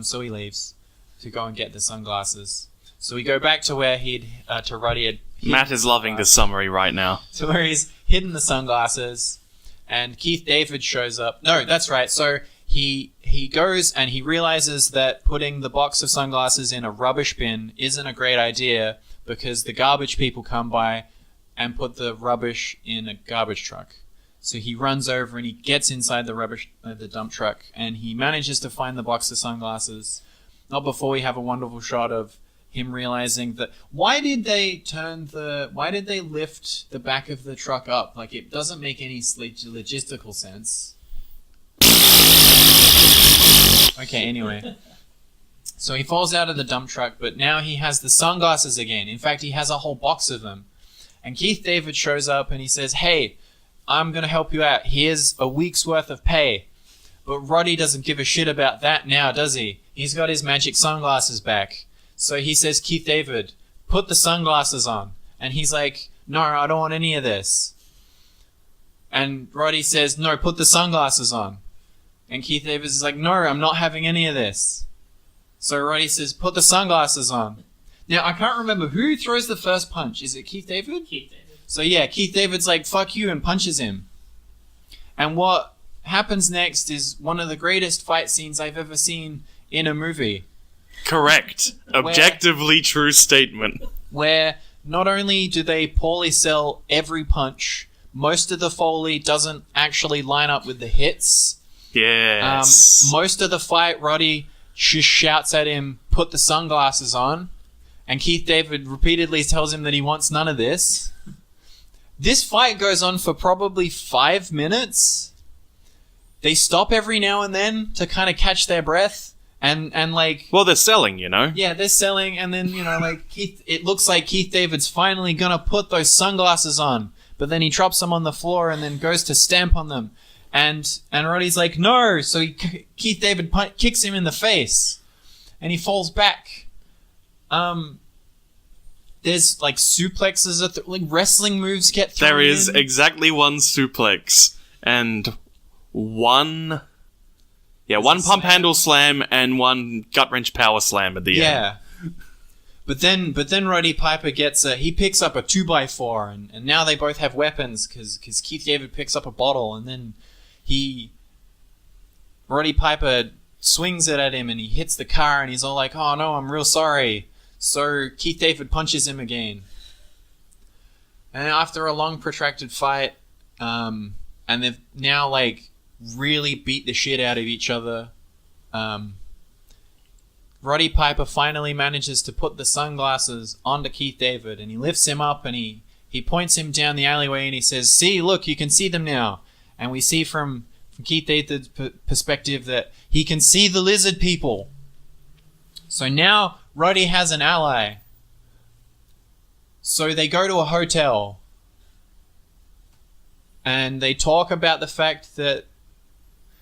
So he leaves to go and get the sunglasses. So we go back to where to Ruddy Matt is loving this summary right now. So where he's hidden the sunglasses, and Keith David shows up. No, that's right. So he goes and he realizes that putting the box of sunglasses in a rubbish bin isn't a great idea because the garbage people come by and put the rubbish in a garbage truck. So he runs over and he gets inside the dump truck, and he manages to find the box of sunglasses. Not before we have a wonderful shot of him realizing that why did they lift the back of the truck up? Like, it doesn't make any logistical sense. Okay, anyway. So he falls out of the dump truck, but now he has the sunglasses again. In fact, he has a whole box of them. And Keith David shows up and he says, "Hey, I'm going to help you out. Here's a week's worth of pay." But Roddy doesn't give a shit about that now, does he? He's got his magic sunglasses back. So he says, "Keith David, put the sunglasses on." And he's like, "No, I don't want any of this." And Roddy says, "No, put the sunglasses on." And Keith David is like, "No, I'm not having any of this." So Roddy says, "Put the sunglasses on." Now, I can't remember who throws the first punch. Is it Keith David? Keith David. So yeah, Keith David's like, "Fuck you," and punches him. And what happens next is one of the greatest fight scenes I've ever seen in a movie. Correct. Objectively true statement. Where not only do they poorly sell every punch, most of the Foley doesn't actually line up with the hits. Yes. Most of the fight, Roddy just shouts at him, "Put the sunglasses on." And Keith David repeatedly tells him that he wants none of this. This fight goes on for probably 5 minutes. They stop every now and then to kind of catch their breath. And like... Well, they're selling, you know? Yeah, they're selling. And then, you know, like, it looks like Keith David's finally going to put those sunglasses on. But then he drops them on the floor and then goes to stamp on them. And Roddy's like, "No!" So Keith David kicks him in the face. And he falls back. There's like suplexes, like wrestling moves get thrown There is in. exactly one suplex and one pump handle slam and one gut wrench power slam at the end. Yeah. But then Roddy Piper he picks up a 2x4 and now they both have weapons because Keith David picks up a bottle and then Roddy Piper swings it at him and he hits the car and he's all like, "Oh no, I'm real sorry." So Keith David punches him again. And after a long protracted fight, and they've now like really beat the shit out of each other, Roddy Piper finally manages to put the sunglasses onto Keith David and he lifts him up and he points him down the alleyway and he says, "See, look, you can see them now." And we see from Keith David's perspective that he can see the lizard people. So now Roddy has an ally. So they go to a hotel. And they talk about the fact that...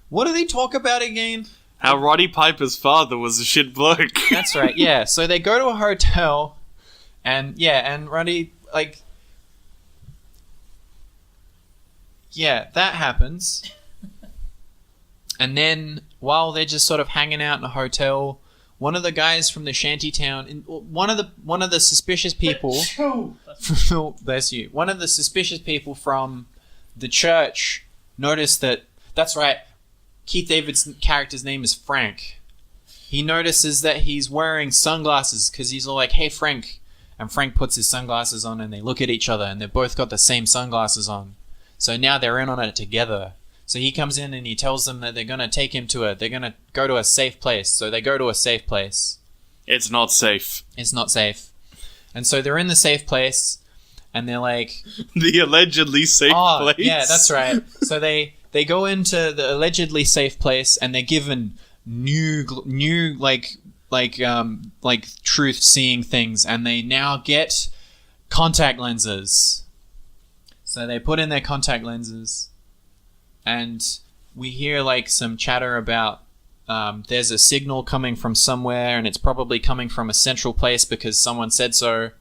What do they talk about again? How Roddy Piper's father was a shit bloke. That's right, yeah. So they go to a hotel. And Roddy, like... Yeah, that happens. And then, while they're just sort of hanging out in a hotel... One of the guys from the shantytown, one of the suspicious people, bless you. One of the suspicious people from the church noticed that. That's right. Keith David's character's name is Frank. He notices that he's wearing sunglasses because he's all like, "Hey, Frank," and Frank puts his sunglasses on and they look at each other and they've both got the same sunglasses on. So now they're in on it together. So he comes in and he tells them that they're going to take him they're going to go to a safe place. So they go to a safe place. It's not safe. It's not safe. And so they're in the safe place and they're like... The allegedly safe place? Yeah, that's right. So they go into the allegedly safe place and they're given new truth-seeing things and they now get contact lenses. So they put in their contact lenses. And we hear like some chatter about there's a signal coming from somewhere and it's probably coming from a central place because someone said so.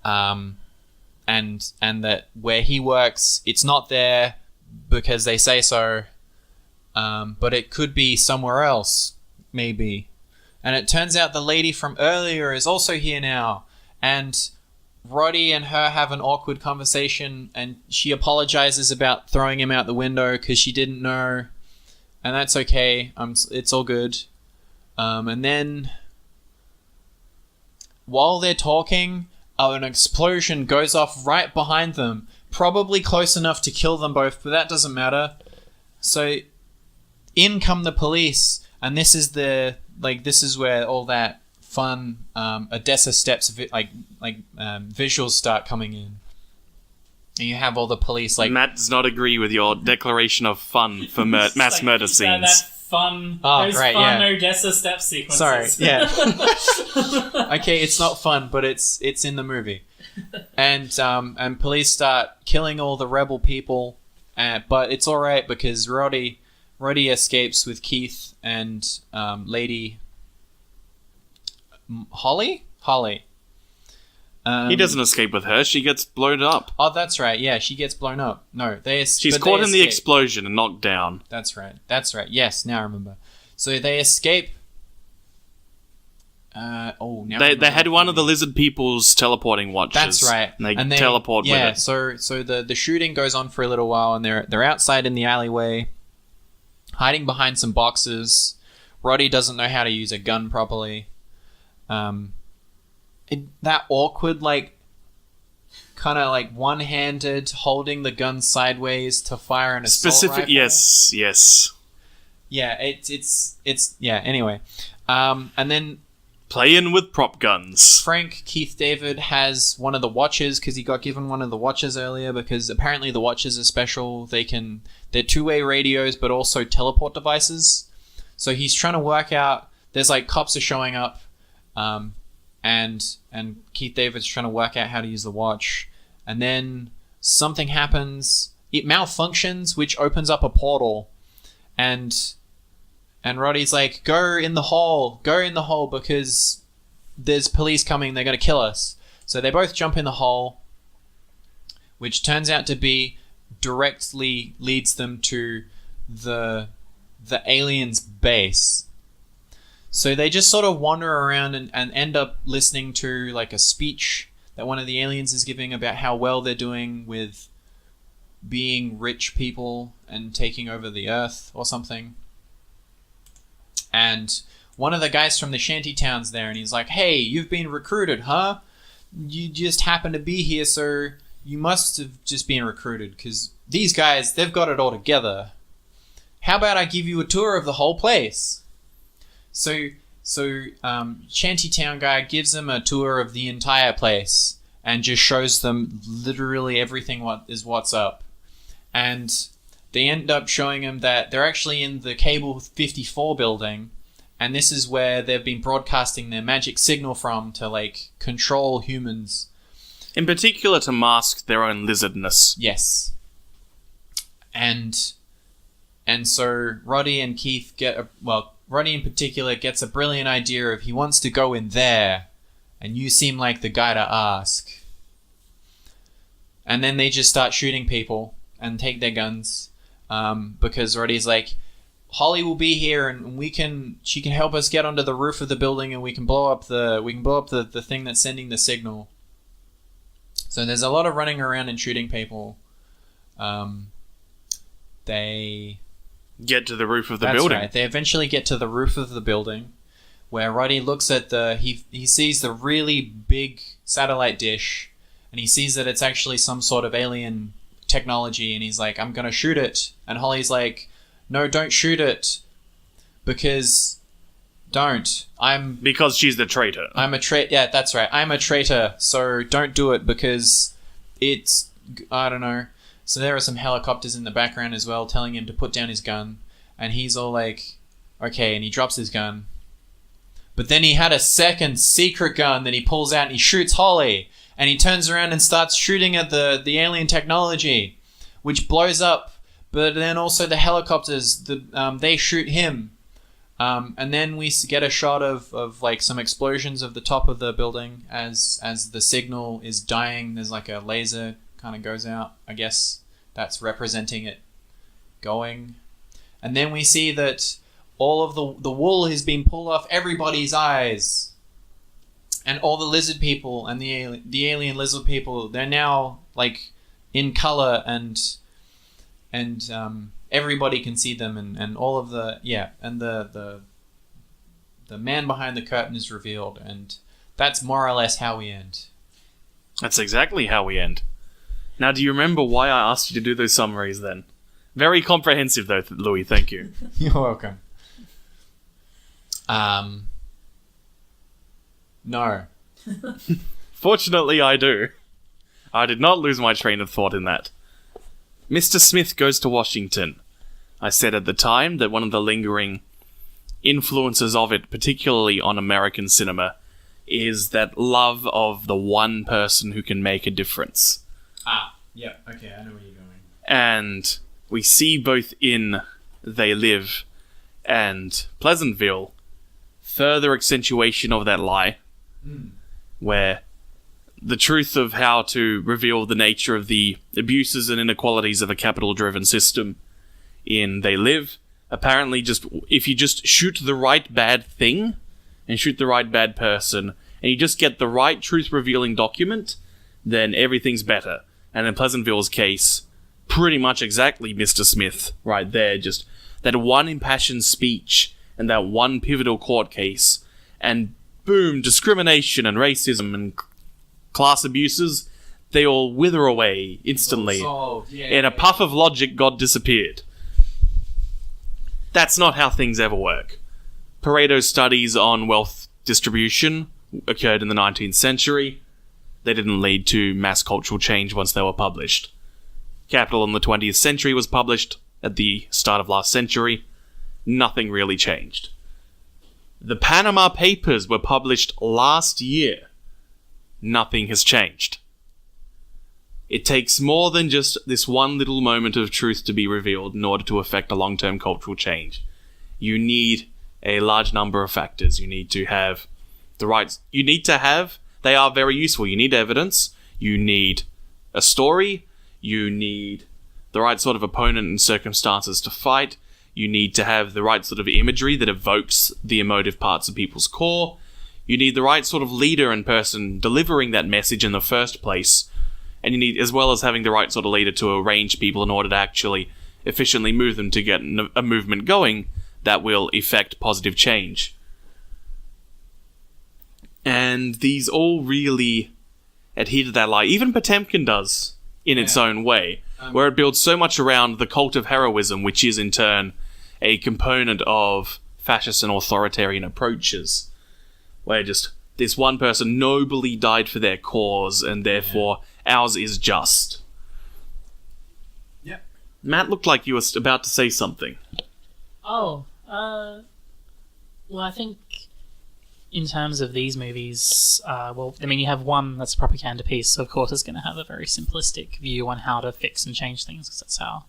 And that where he works, it's not there because they say so. But it could be somewhere else, maybe. And it turns out the lady from earlier is also here now. And Roddy and her have an awkward conversation, and she apologizes about throwing him out the window because she didn't know, and that's okay. It's all good. And then, while they're talking, an explosion goes off right behind them, probably close enough to kill them both, but that doesn't matter. So, in come the police, and this is where all that fun Odessa steps visuals start coming in, and you have all the police like. Matt does not agree with your declaration of fun for mass murder scenes. That fun, Odessa step sequences. Sorry, yeah. Okay, it's not fun, but it's in the movie, and police start killing all the rebel people, but it's all right because Roddy escapes with Keith and Lady Holly. He doesn't escape with her. She gets blown up. Oh, that's right. Yeah, she gets blown up. No, she's caught in the explosion and knocked down. That's right. Yes, now I remember. So they escape. They had one of the lizard people's teleporting watches. That's right. And they teleport with it. So the shooting goes on for a little while, and they're outside in the alleyway, hiding behind some boxes. Roddy doesn't know how to use a gun properly. That awkward, kind of one-handed holding the gun sideways to fire an assault rifle. Yes. Yeah, it's anyway. And then playing with prop guns. Frank Keith David has one of the watches because he got given one of the watches earlier because apparently the watches are special. They're two-way radios but also teleport devices. So he's trying to work out. There's cops are showing up. And Keith David's trying to work out how to use the watch, and then something happens. It malfunctions, which opens up a portal, and Roddy's like, "Go in the hole, because there's police coming. They're gonna kill us." So they both jump in the hole, which turns out to be directly leads them to the aliens' base. So they just sort of wander around and end up listening to a speech that one of the aliens is giving about how well they're doing with being rich people and taking over the earth or something. And one of the guys from the shanty town's there, and he's like, "Hey, you've been recruited, huh? You just happen to be here, so you must have just been recruited, because these guys, they've got it all together. How about I give you a tour of the whole place?" So Shantytown guy gives them a tour of the entire place and just shows them literally everything what's up. And they end up showing them that they're actually in the Cable 54 building, and this is where they've been broadcasting their magic signal from to control humans. In particular to mask their own lizardness. Yes. And so Roddy and Keith Roddy in particular gets a brilliant idea of he wants to go in there, and you seem like the guy to ask. And then they just start shooting people and take their guns, because Roddy's like, "Holly will be here, and she can help us get onto the roof of the building, and we can blow up the thing that's sending the signal." So there's a lot of running around and shooting people. They get to the roof of the building. That's right. They eventually get to the roof of the building, where Roddy looks at he sees the really big satellite dish, and he sees that it's actually some sort of alien technology, and he's like, "I'm gonna shoot it." And Holly's like, "No, don't shoot it, because because she's the traitor. I'm a traitor. Yeah, that's right. I'm a traitor, so don't do it because it's, I don't know." So there are some helicopters in the background as well telling him to put down his gun. And he's all like, okay, and he drops his gun. But then he had a second secret gun that he pulls out and he shoots Holly. And he turns around and starts shooting at the alien technology, which blows up. But then also the helicopters, they shoot him. And then we get a shot of some explosions of the top of the building as the signal is dying. There's a laser kind of goes out. I guess that's representing it going. And then we see that all of the wool has been pulled off everybody's eyes. And all the lizard people and the alien lizard people, they're now like in color and everybody can see them and all of the and the man behind the curtain is revealed, and that's more or less how we end. That's exactly how we end. Now, do you remember why I asked you to do those summaries then? Very comprehensive though, Louis, thank you. You're welcome. No. Fortunately, I do. I did not lose my train of thought in that. Mr. Smith Goes to Washington. I said at the time that one of the lingering influences of it, particularly on American cinema, is that love of the one person who can make a difference. Yeah, okay, I know where you're going. And we see both in They Live and Pleasantville further accentuation of that lie, where the truth of how to reveal the nature of the abuses and inequalities of a capital-driven system in They Live, apparently just if you just shoot the right bad thing and shoot the right bad person and you just get the right truth-revealing document, then everything's better. And in Pleasantville's case, pretty much exactly Mr. Smith right there, just that one impassioned speech and that one pivotal court case, and boom, discrimination and racism and class abuses, they all wither away instantly. In a puff of logic, God disappeared. That's not how things ever work. Pareto's studies on wealth distribution occurred in the 19th century. They didn't lead to mass cultural change once they were published. Capital in the 20th century was published at the start of last century. Nothing really changed. The Panama Papers were published last year. Nothing has changed. It takes more than just this one little moment of truth to be revealed in order to affect a long-term cultural change. You need a large number of factors. You need to have the rights. They are very useful. You need evidence. You need a story. You need the right sort of opponent and circumstances to fight. You need to have the right sort of imagery that evokes the emotive parts of people's core. You need the right sort of leader and person delivering that message in the first place. And you need, as well as having the right sort of leader to arrange people in order to actually efficiently move them to get a movement going that will effect positive change. And these all really adhere to that lie. Even Potemkin does, in its own way, where it builds so much around the cult of heroism, which is in turn a component of fascist and authoritarian approaches, where just this one person nobly died for their cause, and therefore ours is just. Yep. Matt looked like you were about to say something. Well, I think in terms of these movies, you have one that's a propaganda piece, so of course it's going to have a very simplistic view on how to fix and change things, because that's how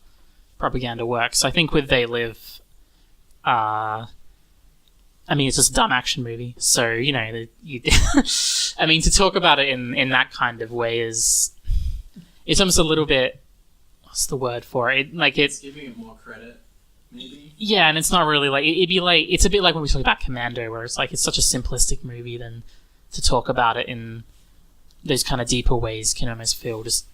propaganda works. I think with They Live, it's just a dumb action movie, so, to talk about it in that kind of way it's almost a little bit, what's the word for it? It's giving it more credit, maybe? Yeah, and it's not really it's a bit like when we talk about Commando, where it's such a simplistic movie, then to talk about it in those kind of deeper ways can almost feel just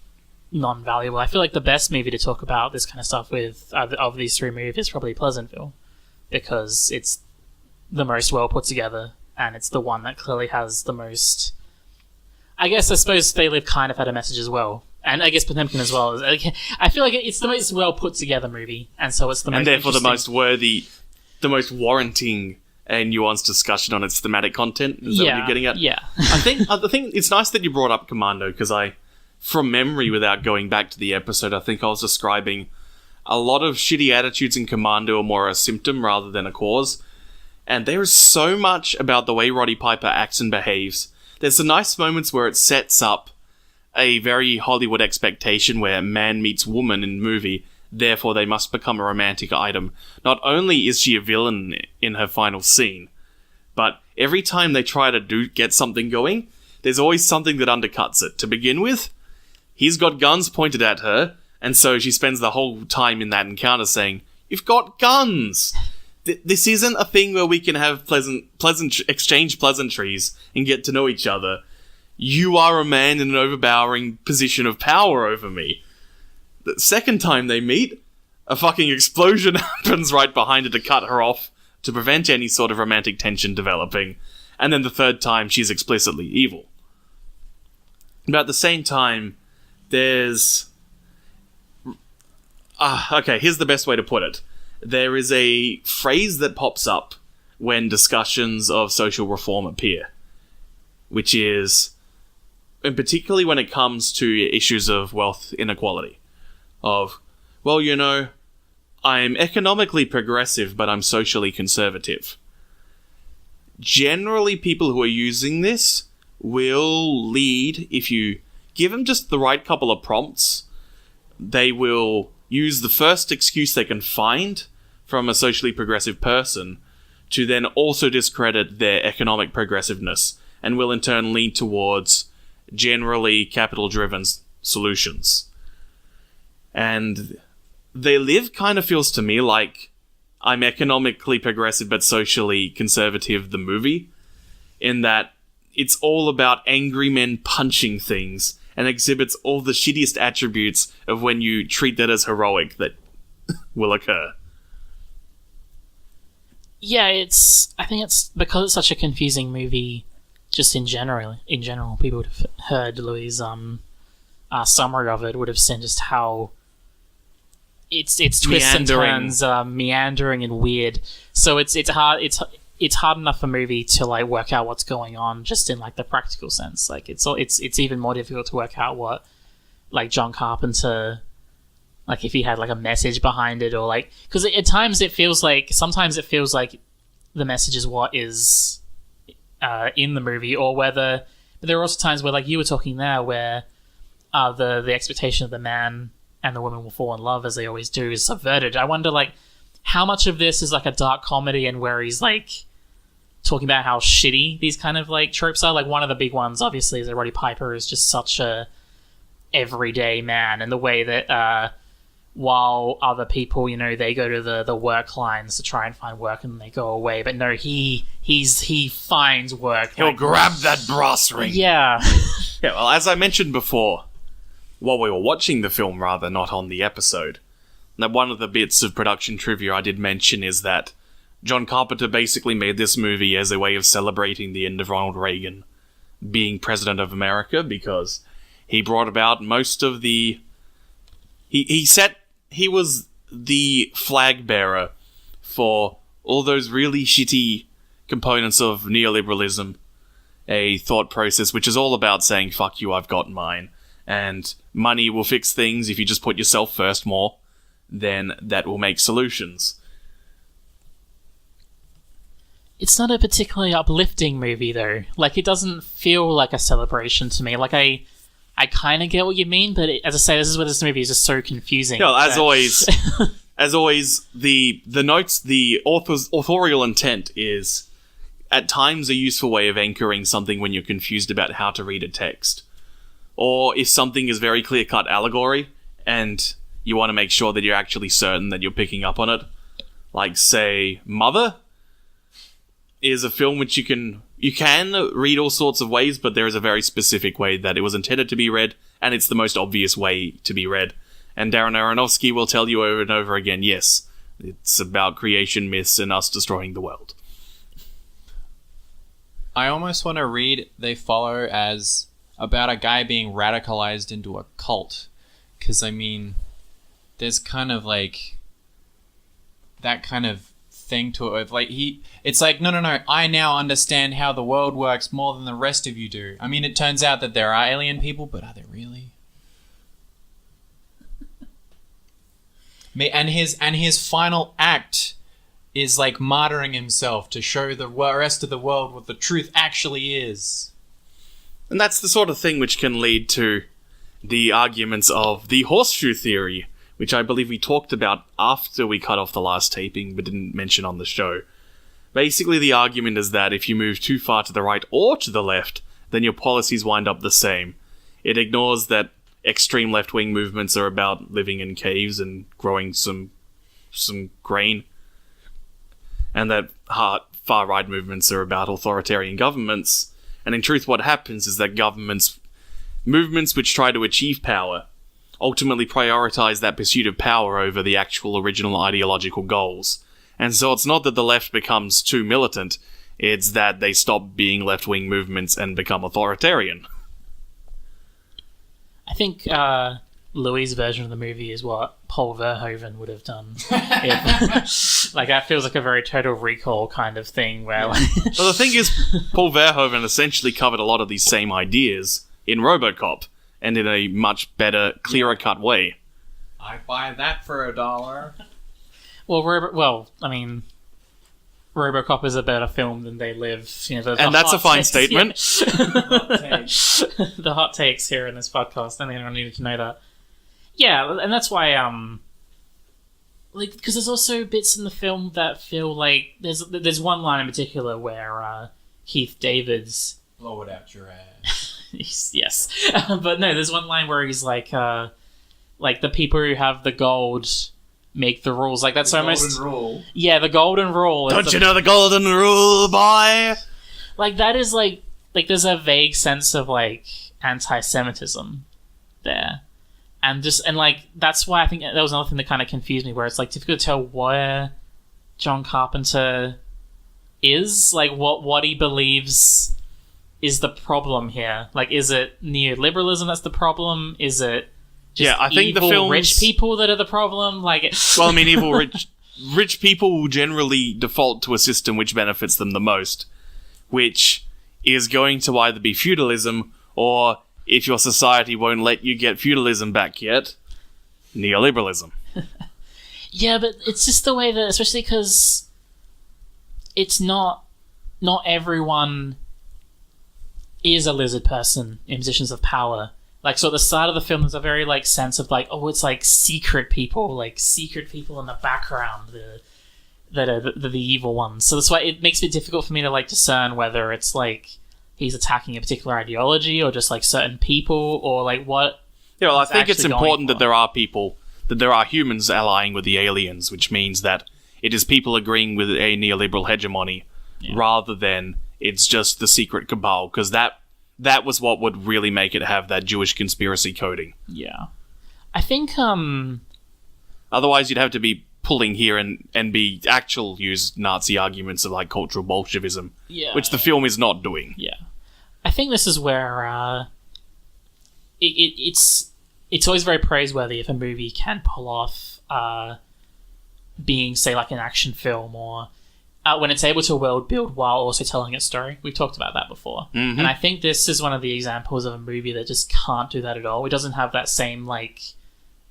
non-valuable. I feel like the best movie to talk about this kind of stuff with, of these three movies, is probably Pleasantville, because it's the most well put together, and it's the one that clearly has the most... I suppose They Live kind of had a message as well, and I guess Potemkin as well. I feel like it's the most well put together movie, and so it's the most and therefore the most worthy, the most warranting a nuanced discussion on its thematic content. Is that what you're getting at? Yeah. I think it's nice that you brought up Commando, because from memory, without going back to the episode, I think I was describing a lot of shitty attitudes in Commando are more a symptom rather than a cause. And there is so much about the way Roddy Piper acts and behaves. There's some nice moments where it sets up a very Hollywood expectation where man meets woman in movie, therefore they must become a romantic item. Not only is she a villain in her final scene, but every time they try to get something going, there's always something that undercuts it. To begin with, he's got guns pointed at her, and so she spends the whole time in that encounter saying, "You've got guns!" This isn't a thing where we can have exchange pleasantries and get to know each other. You are a man in an overpowering position of power over me. The second time they meet, a fucking explosion happens right behind her to cut her off to prevent any sort of romantic tension developing. And then the third time, she's explicitly evil. But at the same time, there's... okay, here's the best way to put it. There is a phrase that pops up when discussions of social reform appear, which is, and particularly when it comes to issues of wealth inequality, of, well, you know, I'm economically progressive, but I'm socially conservative. Generally, people who are using this will lead, if you give them just the right couple of prompts, they will use the first excuse they can find from a socially progressive person to then also discredit their economic progressiveness, and will in turn lean towards generally capital-driven solutions. And They Live kind of feels to me like I'm economically progressive but socially conservative, the movie, in that it's all about angry men punching things and exhibits all the shittiest attributes of when you treat that as heroic that will occur. Yeah, I think it's because it's such a confusing movie. Just in general, people would have heard Louis' summary of it, would have seen just how it's twists and turns, meandering and weird. So it's hard enough a movie to like work out what's going on just in like the practical sense. Like it's even more difficult to work out what like John Carpenter, like if he had like a message behind it, or like, because sometimes it feels like the message is what is in the movie, or whether, but there are also times where, like you were talking there, where the expectation of the man and the woman will fall in love, as they always do, is subverted. I wonder, like, how much of this is like a dark comedy and where he's like talking about how shitty these kind of like tropes are. Like one of the big ones obviously is that Roddy Piper is just such a everyday man, and the way that while other people, you know, they go to the work lines to try and find work and they go away, but no, he finds work. He'll grab that brass ring. Yeah. Yeah, well, as I mentioned before, while we were watching the film, rather, not on the episode, that one of the bits of production trivia I did mention is that John Carpenter basically made this movie as a way of celebrating the end of Ronald Reagan being president of America, because he brought about most of the... He was the flag bearer for all those really shitty components of neoliberalism, a thought process which is all about saying, fuck you, I've got mine, and money will fix things if you just put yourself first more, then that will make solutions. It's not a particularly uplifting movie, though. Like, it doesn't feel like a celebration to me. Like, I kind of get what you mean, but as I say, this is where this movie is just so confusing. Yeah, as always, the notes, the authorial intent is at times a useful way of anchoring something when you're confused about how to read a text. Or if something is very clear-cut allegory, and you want to make sure that you're actually certain that you're picking up on it. Like, say, Mother is a film which you can read all sorts of ways, but there is a very specific way that it was intended to be read, and it's the most obvious way to be read. And Darren Aronofsky will tell you over and over again, yes, it's about creation myths and us destroying the world. I almost want to read They Follow as about a guy being radicalized into a cult. Because, I mean, there's kind of like that kind of thing to it. Like it's like, no, I now understand how the world works more than the rest of you do. I mean, it turns out that there are alien people, but are there really? And his final act is like martyring himself to show the rest of the world what the truth actually is. And that's the sort of thing which can lead to the arguments of the horseshoe theory, which I believe we talked about after we cut off the last taping, but didn't mention on the show. Basically, the argument is that if you move too far to the right or to the left, then your policies wind up the same. It ignores that extreme left-wing movements are about living in caves and growing some grain. and that far-right movements are about authoritarian governments. And in truth, what happens is that movements which try to achieve power ultimately prioritize that pursuit of power over the actual original ideological goals. And so it's not that the left becomes too militant, it's that they stop being left-wing movements and become authoritarian. I think Louis' version of the movie is what Paul Verhoeven would have done. Like, that feels like a very Total Recall kind of thing where... Like Well, the thing is, Paul Verhoeven essentially covered a lot of these same ideas in RoboCop, and in a much better, clearer-cut way. I buy that for $1. Well, I mean... RoboCop is a better film than They Live. You know, and that's a fine statement. The hot takes here in this podcast. I think everyone needed to know that. Yeah, and that's why, like, because there's also bits in the film that feel like there's one line in particular where Keith David's blow it out your ass. yes, but no, there's one line where he's like the people who have the gold make the rules. Like, that's almost golden rule. Yeah, the golden rule. Don't you know the golden rule, boy? Like, that is like there's a vague sense of like anti-Semitism there. And like, that's why I think that was another thing that kind of confused me, where it's like difficult to tell where John Carpenter is, like what he believes is the problem here. Like, is it neoliberalism that's the problem? Is it just I think evil the film's... rich people that are the problem? Like, well, I mean, evil rich people will generally default to a system which benefits them the most, which is going to either be feudalism or, if your society won't let you get feudalism back yet, neoliberalism. Yeah, but it's just the way that, especially because it's not everyone is a lizard person in positions of power. Like, so at the start of the film, there's a very, like, sense of, like, oh, it's, like, secret people in the background that are the evil ones. So that's why it makes it difficult for me to, like, discern whether it's, like, he's attacking a particular ideology or just, like, certain people or, like, what... Yeah, well, I think it's important that there are humans allying with the aliens, which means that it is people agreeing with a neoliberal hegemony rather than it's just the secret cabal, because that was what would really make it have that Jewish conspiracy coding. Yeah. I think, otherwise, you'd have to be pulling here and be use Nazi arguments of, like, cultural Bolshevism, which the film is not doing. Yeah. I think this is where, it's always very praiseworthy if a movie can pull off, being, say, like, an action film, or when it's able to world build while also telling its story. We've talked about that before. Mm-hmm. And I think this is one of the examples of a movie that just can't do that at all. It doesn't have that same, like,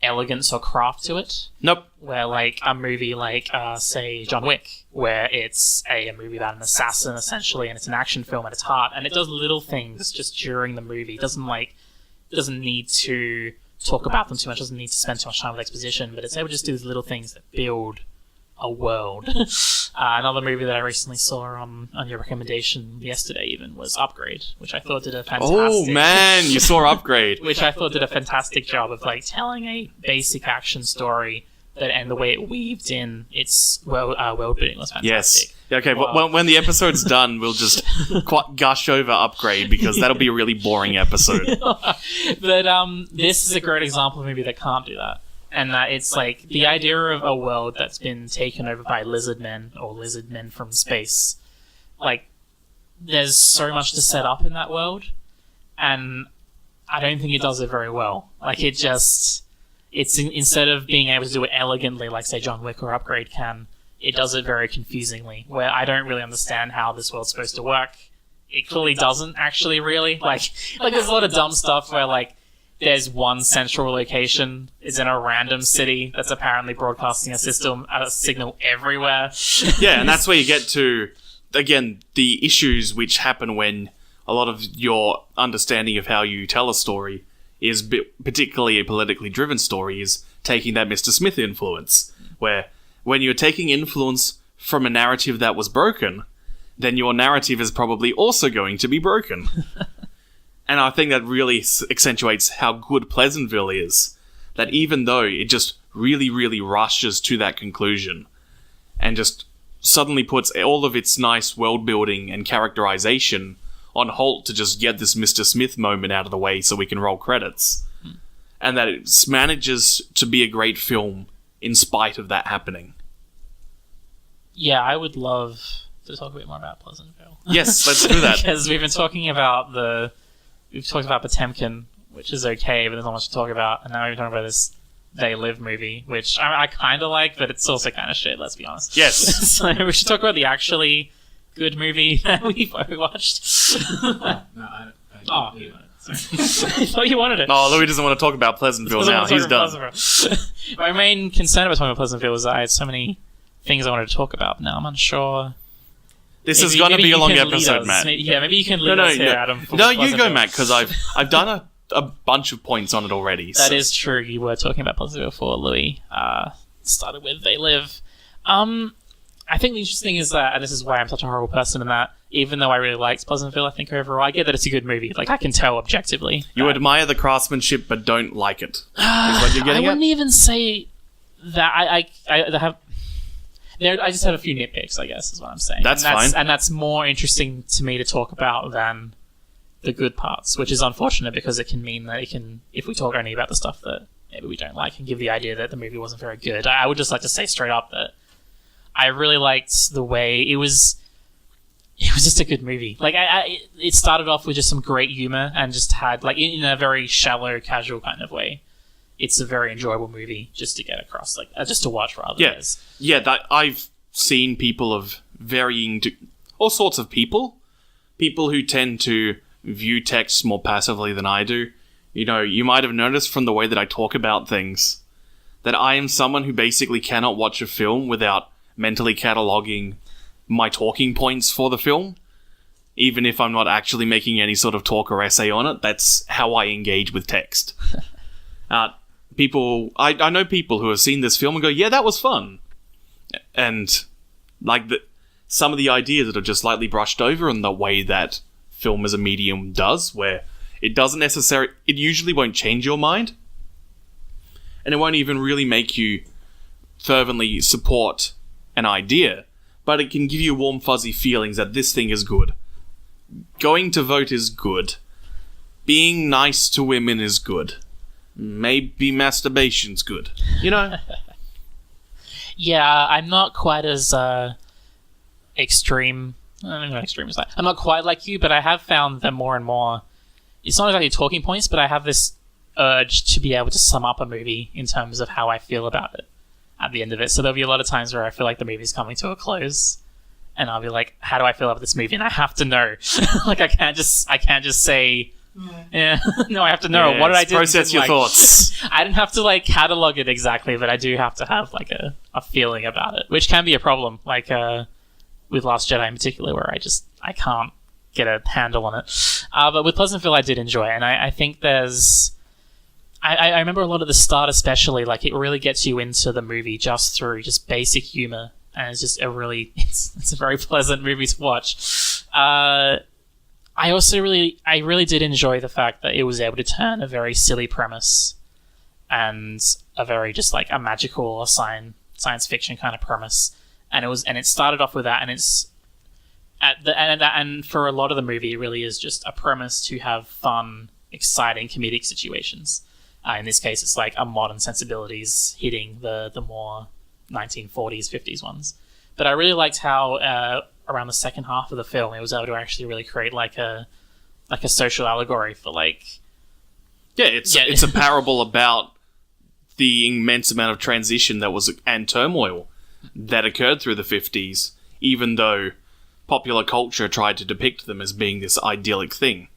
elegance or craft to it. Nope. Where, like, a movie like, say, John Wick, where it's a movie about an assassin, essentially, and it's an action film at its heart, and it does little things just during the movie. It doesn't need to talk about them too much, doesn't need to spend too much time with exposition, but it's able to just do these little things that build a world. Another movie that I recently saw on your recommendation yesterday even was Upgrade, which I thought did a fantastic... Oh man, you saw Upgrade. Which I thought did a fantastic job of, like, telling a basic action story and the way it weaved in its world building was fantastic. Yes. Okay, but when the episode's done, we'll just gush over Upgrade, because that'll be a really boring episode. But this is a great example of a movie that can't do that. And it's like the idea of a world that's been taken over by lizard men or lizard men from space. Like, there's so much to set up in that world, and I don't think it does it very well. Like, instead of being able to do it elegantly, like, say, John Wick or Upgrade can, it does it very confusingly, where I don't really understand how this world's supposed to work. It clearly doesn't, actually, really. Like there's a lot of dumb stuff where, like, there's one central location, is in a random city that's apparently broadcasting a signal everywhere. Yeah, and that's where you get to, again, the issues which happen when a lot of your understanding of how you tell a story is, particularly a politically driven story, is taking that Mr. Smith influence, where when you're taking influence from a narrative that was broken, then your narrative is probably also going to be broken. And I think that really accentuates how good Pleasantville is. That even though it just really, really rushes to that conclusion and just suddenly puts all of its nice world building and characterization on halt to just get this Mr. Smith moment out of the way so we can roll credits. And that it manages to be a great film in spite of that happening. Yeah, I would love to talk a bit more about Pleasantville. Yes, let's do that. Because we've been talking about Potemkin, which is okay, but there's not much to talk about, and now we're talking about this They Live movie, which I kind of like, but it's also kind of shit, let's be honest. Yes. So we should talk about the actually good movie that we watched. No, I don't. You wanted it. Sorry. I thought you wanted it. No, Louis doesn't want to talk about Pleasantville now. He's done. My main concern about talking about Pleasantville was that I had so many things I wanted to talk about. Now I'm unsure. This is going to be a long episode, Matt. Maybe you can lead us here, Adam. No, you go, Matt, because I've done a bunch of points on it already. That is true. You were talking about Pleasantville before, Louis. Started with They Live. I think the interesting is that, and this is why I'm such a horrible person in that, even though I really liked Pleasantville, I think overall, I get that it's a good movie. Like, I can tell objectively. You admire the craftsmanship, but don't like it. Is what you're getting I wouldn't even say that. I just have a few nitpicks, I guess, is what I'm saying. That's fine. And that's more interesting to me to talk about than the good parts, which is unfortunate because it can mean that if we talk only about the stuff that maybe we don't like and give the idea that the movie wasn't very good. I would just like to say straight up that I really liked the way it was just a good movie. Like, it started off with just some great humor and just had, like, in a very shallow, casual kind of way. It's a very enjoyable movie just to get across, like, just to watch rather. Yeah, that I've seen people of varying, all sorts of people who tend to view text more passively than I do. You know, you might have noticed from the way that I talk about things that I am someone who basically cannot watch a film without mentally cataloging my talking points for the film, even if I'm not actually making any sort of talk or essay on it. That's how I engage with text. I know people who have seen this film and go, yeah, that was fun. And like some of the ideas that are just slightly brushed over in the way that film as a medium does, where it usually won't change your mind. And it won't even really make you fervently support an idea, but it can give you warm, fuzzy feelings that this thing is good. Going to vote is good. Being nice to women is good. Maybe masturbation's good. You know? Yeah, I'm not quite as extreme. I don't know what extreme is like. I'm not quite like you, but I have found that more and more. It's not exactly talking points, but I have this urge to be able to sum up a movie in terms of how I feel about it at the end of it. So there'll be a lot of times where I feel like the movie's coming to a close, and I'll be like, "How do I feel about this movie?" And I have to know. Like, I can't just say, "Yeah." No, I have to know. What did I do? Process your thoughts. I didn't have to like catalog it exactly, but I do have to have like a feeling about it, which can be a problem. Like with Last Jedi in particular, where I can't get a handle on it. But with Pleasantville, I did enjoy it, and I think there's. I remember a lot of the start, especially, like, it really gets you into the movie just through just basic humor, and it's just it's a very pleasant movie to watch. I really did enjoy the fact that it was able to turn a very silly premise and a very just like a magical or science fiction kind of premise, and it started off with that, and it's and for a lot of the movie, it really is just a premise to have fun, exciting comedic situations. In this case, it's like a modern sensibilities hitting the more 1940s, 50s ones. But I really liked how around the second half of the film, it was able to actually really create like a social allegory for like. Yeah, it's a parable about the immense amount of transition that was and turmoil that occurred through the 50s, even though popular culture tried to depict them as being this idyllic thing.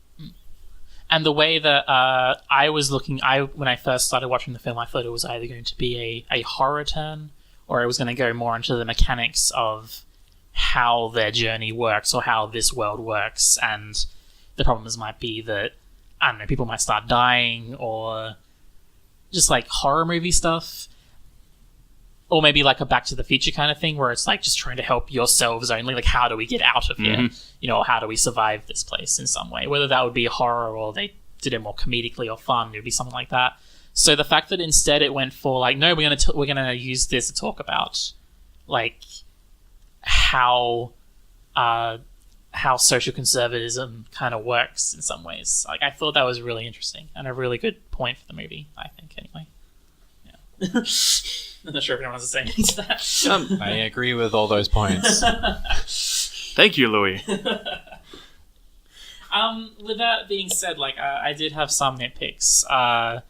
And the way that I was looking, when I first started watching the film, I thought it was either going to be a horror turn, or it was going to go more into the mechanics of how their journey works, or how this world works, and the problems might be that, I don't know, people might start dying, or just like horror movie stuff. Or maybe like a Back to the Future kind of thing, where it's like just trying to help yourselves only. Like, how do we get out of here? Mm-hmm. You know, or how do we survive this place in some way? Whether that would be horror or they did it more comedically or fun, it would be something like that. So the fact that instead it went for like, no, we're gonna use this to talk about like how social conservatism kind of works in some ways. Like, I thought that was really interesting and a really good point for the movie, I think, anyway. Yeah. I'm not sure if anyone wants to say anything to that. I agree with all those points. Thank you, Louis. With that being said, like, I did have some nitpicks. I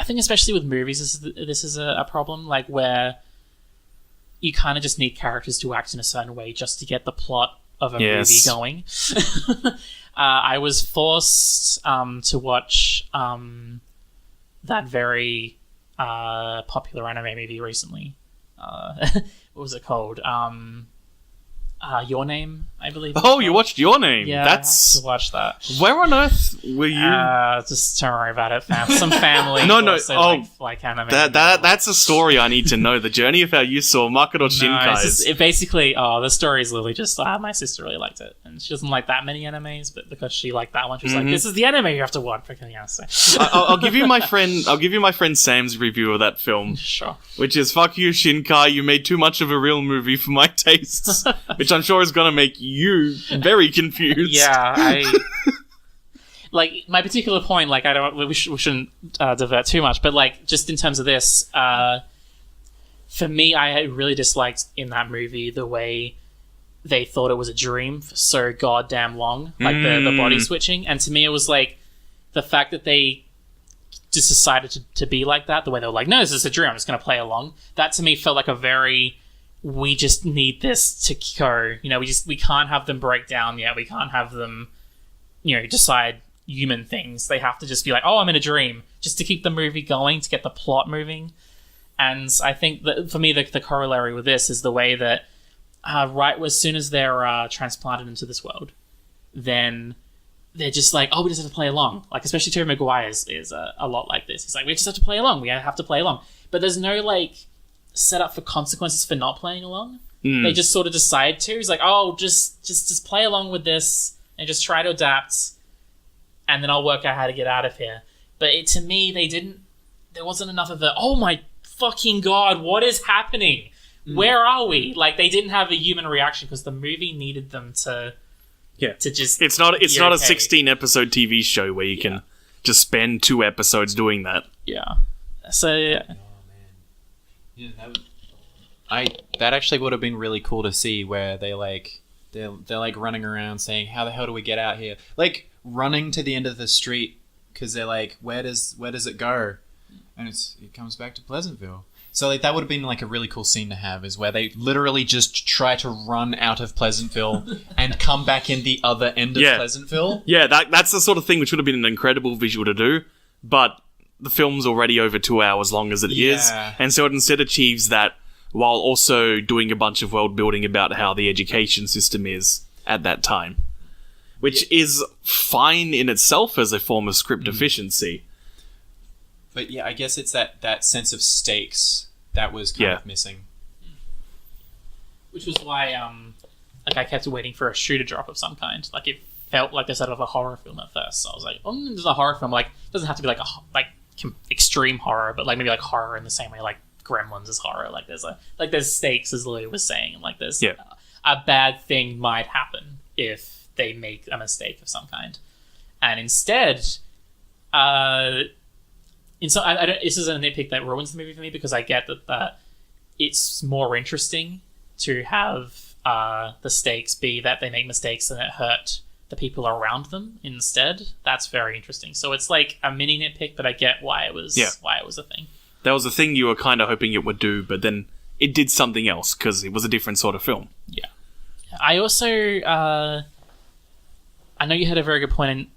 think especially with movies, this is a problem, like, where you kind of just need characters to act in a certain way just to get the plot of a movie going. I was forced to watch that very popular anime movie recently. What was it called? Your Name, I believe. Oh, you watched Your Name? Yeah, That's... I have to watch that. Where on earth were you? Just don't worry about it, fam. Some family. No. Like anime. That's a story I need to know. The journey of how you saw Makoto Shinkai. It basically, the story is literally just, my sister really liked it. And she doesn't like that many animes, but because she liked that one, she was like, this is the anime you have to watch. I'll give you my friend Sam's review of that film. Sure. Which is, fuck you, Shinkai, you made too much of a real movie for my tastes. Which I'm sure is gonna make you very confused. Yeah, like, my particular point, like, we shouldn't divert too much, but, like, just in terms of this, for me, I really disliked in that movie the way they thought it was a dream for so goddamn long, like the body switching, and to me it was like the fact that they just decided to be like that, the way they were like, no, this is a dream, I'm just going to play along, that to me felt like a very, we just need this to go, we can't have them break down yet, we can't have them, decide human things, they have to just be like, oh, I'm in a dream, just to keep the movie going, to get the plot moving. And I think that for me the corollary with this is the way that right as soon as they're transplanted into this world, then they're just like, oh, we just have to play along. Like, especially Tobey Maguire is a lot like this. He's like, we just have to play along. We have to play along. But there's no, like, setup for consequences for not playing along. They just sort of decide to. He's like, oh, just play along with this and just try to adapt, and then I'll work out how to get out of here. But to me, there wasn't enough of oh my fucking god, what is happening? Where are we? Like, they didn't have a human reaction because the movie needed them to just... It's not a 16 episode TV show where you can just spend 2 episodes doing that. Yeah. So... Oh, man. Yeah, that actually would have been really cool to see, where they're like running around saying, how the hell do we get out here? Like, running to the end of the street because they're like, where does it go? And it comes back to Pleasantville. So, like, that would have been, like, a really cool scene to have, is where they literally just try to run out of Pleasantville and come back in the other end of Pleasantville. Yeah, that's the sort of thing which would have been an incredible visual to do, but the film's already over 2 hours long as it is, and so it instead achieves that while also doing a bunch of world building about how the education system is at that time, which is fine in itself as a form of script efficiency. But yeah, I guess it's that sense of stakes that was kind of missing. Which was why I kept waiting for a shoe to drop of some kind. Like, it felt like the set of a horror film at first. So I was like, oh, there's a horror film. Like, it doesn't have to be like extreme horror, but like maybe like horror in the same way like Gremlins is horror. Like, there's stakes, as Louis was saying, and like there's a bad thing might happen if they make a mistake of some kind. And instead, this is a nitpick that ruins the movie for me, because I get that it's more interesting to have the stakes be that they make mistakes and it hurt the people around them instead. That's very interesting. So it's like a mini nitpick, but I get why it was a thing. That was a thing you were kind of hoping it would do, but then it did something else because it was a different sort of film. Yeah. I also I know you had a very good point in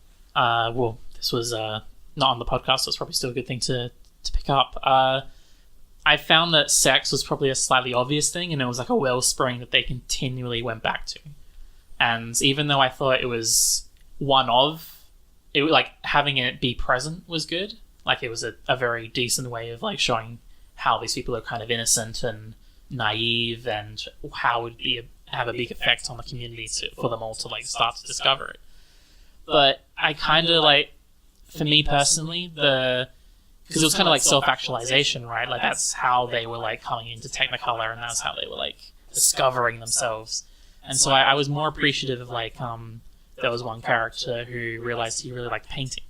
this was not on the podcast, so it's probably still a good thing to pick up. I found that sex was probably a slightly obvious thing, and it was like a wellspring that they continually went back to. And even though I thought it was like having it be present was good. Like, it was a very decent way of like showing how these people are kind of innocent and naive, and how it would have a big effect on the community for them all to like start to discover it. But I kind of like, for me personally, the because it was kind of like self-actualization, right? Like that's how they were like coming into Technicolor, and that's how they were like discovering themselves. And so I was more appreciative of like there was one character who realized he really liked painting,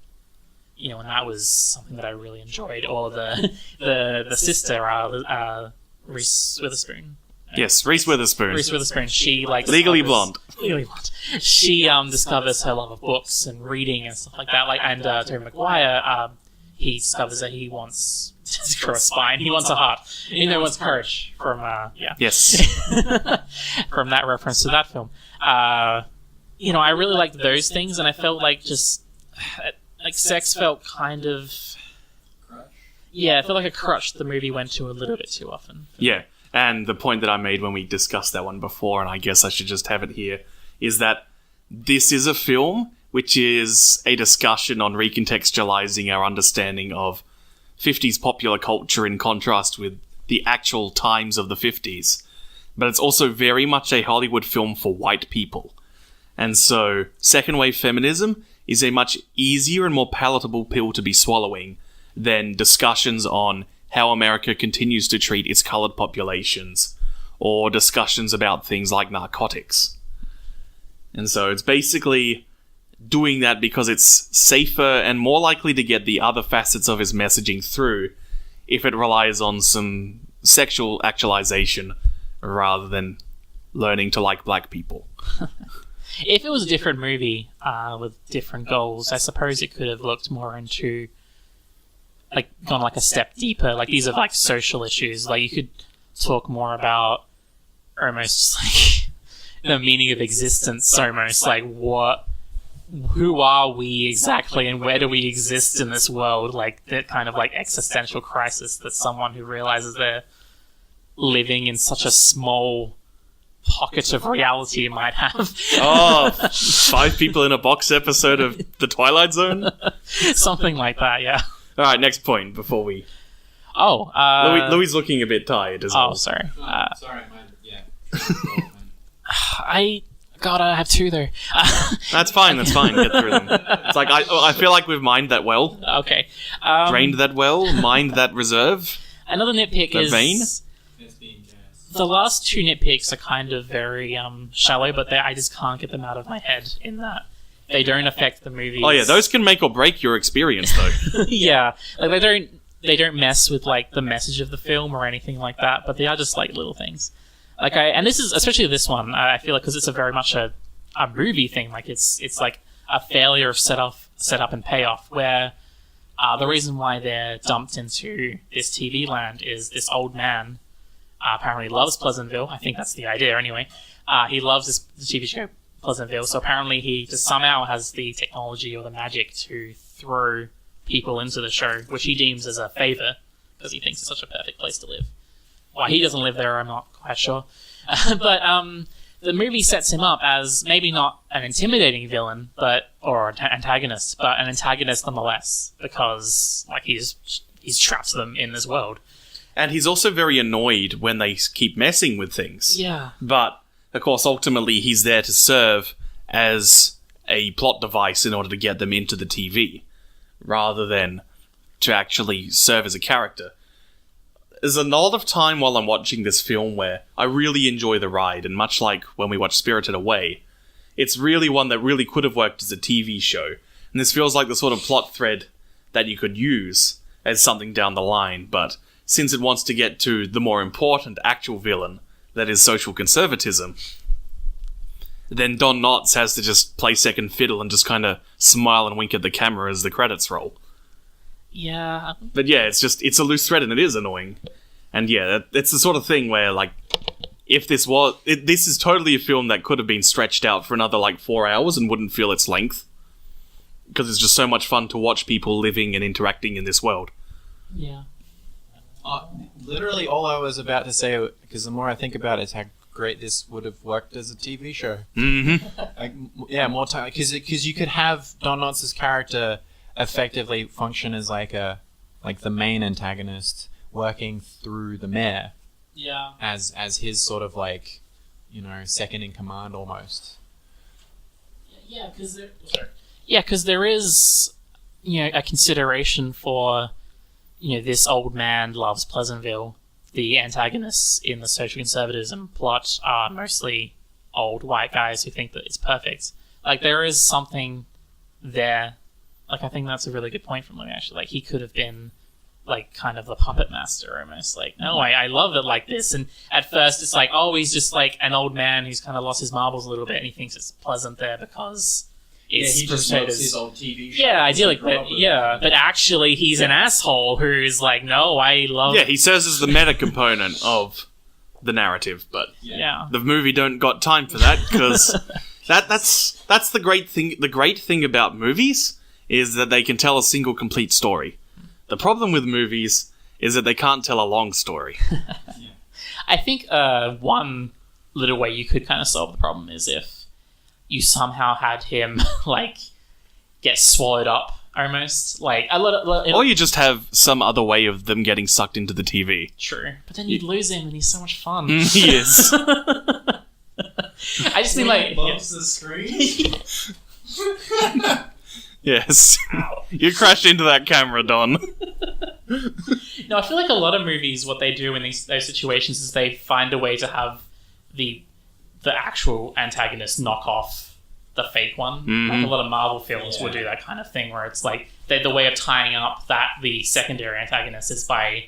and that was something that I really enjoyed. Or the sister, Reese Witherspoon. Yes, Reese Witherspoon. Reese Witherspoon. She like Legally blonde. Legally blonde. She discovers her love of books and reading and stuff like that. Like, and Tobey Maguire, he discovers that he wants to grow a spine. He wants a heart. He wants courage from Yes. from that reference to that film. I really liked those things, and I felt like just like sex felt kind of. Yeah, I felt like a crutch the movie went to a little bit too often. Yeah. And the point that I made when we discussed that one before, and I guess I should just have it here, is that this is a film which is a discussion on recontextualizing our understanding of 50s popular culture in contrast with the actual times of the 50s. But it's also very much a Hollywood film for white people. And so, second wave feminism is a much easier and more palatable pill to be swallowing than discussions on how America continues to treat its colored populations, or discussions about things like narcotics. And so it's basically doing that because it's safer and more likely to get the other facets of his messaging through if it relies on some sexual actualization rather than learning to like black people. If it was a different movie with different goals, I suppose it could have looked more into like gone like a step deeper. Like these are like social issues. Like you could talk more about almost like the meaning of existence. Almost like who are we exactly, and where do we exist in this world? Like that kind of like existential crisis that someone who realizes they're living in such a small pocket of reality might have. Oh, 5 people in a box episode of The Twilight Zone? Something like that, yeah. Alright, next point before we... Oh, Louis looking a bit tired as well. Oh, sorry. Sorry, mine. Yeah. I have 2 though. That's fine, get through them. It's like, I feel like we've mined that well. Okay. Drained that well, mined that reserve. Another nitpick That is... vein? The last 2 nitpicks are kind of very shallow, but I just can't get them out of my head in that they don't affect the movie. Oh yeah, those can make or break your experience though. Yeah. Like they don't mess with like the message of the film or anything like that, but they are just like little things. Like and this is especially this one. I feel like because it's a very much a movie thing. Like it's like a failure of set up and payoff. Where the reason why they're dumped into this TV land is this old man apparently loves Pleasantville. I think that's the idea anyway. He loves the TV show Pleasantville, so apparently he just somehow has the technology or the magic to throw people into the show, which he deems as a favor because he thinks it's such a perfect place to live. Why he doesn't live there, I'm not quite sure. But the movie sets him up as maybe not an intimidating villain, or antagonist, but an antagonist nonetheless, because like he's trapped them in this world. And he's also very annoyed when they keep messing with things. Yeah. But, of course, ultimately he's there to serve as a plot device in order to get them into the TV, rather than to actually serve as a character. There's a lot of time while I'm watching this film where I really enjoy the ride, and much like when we watch Spirited Away, it's really one that really could have worked as a TV show. And this feels like the sort of plot thread that you could use as something down the line, but since it wants to get to the more important actual villain, that is social conservatism, then Don Knotts has to just play second fiddle and just kind of smile and wink at the camera as the credits roll. Yeah. But yeah, it's a loose thread and it is annoying. And yeah, it's the sort of thing where, like, if this is totally a film that could have been stretched out for another, 4 hours and wouldn't feel its length. Because it's just so much fun to watch people living and interacting in this world. Yeah. Literally all I was about to say, because the more I think about it, is how great this would have worked as a TV show. Mm-hmm. More time, because you could have Don Knotts' character effectively function as the main antagonist, working through the mayor. Yeah. As his sort of second in command almost. Yeah, because there is a consideration for this old man loves Pleasantville. The antagonists in the social conservatism plot are mostly old white guys who think that it's perfect. Like, there is something there. Like, I think that's a really good point from Louis, actually. Like, he could have been, like, kind of the puppet master, almost. Like, no, I love it like this. And at first, it's like, oh, he's just, like, an old man who's kind of lost his marbles a little bit, and he thinks it's pleasant there because it's he just loves his old TV show. Yeah, idyllic, but actually, he's an asshole who's like, no, I love... Yeah, he serves as the meta component of the narrative, but Yeah. the movie don't got time for that, because that's the great thing. The great thing about movies is that they can tell a single complete story. The problem with movies is that they can't tell a long story. I think one little way you could kind of solve the problem is if you somehow had him, like, get swallowed up, almost. Like, Or you just have some other way of them getting sucked into the TV. True. But then you'd lose him, and he's so much fun. He is. I just mean, like... Bumps the screen. Yes. You crashed into that camera, Don. No, I feel like a lot of movies, what they do in those situations is they find a way to have the actual antagonist knock off the fake one. Mm-hmm. Like, a lot of Marvel films will do that kind of thing, where it's like the way of tying up the secondary antagonist is by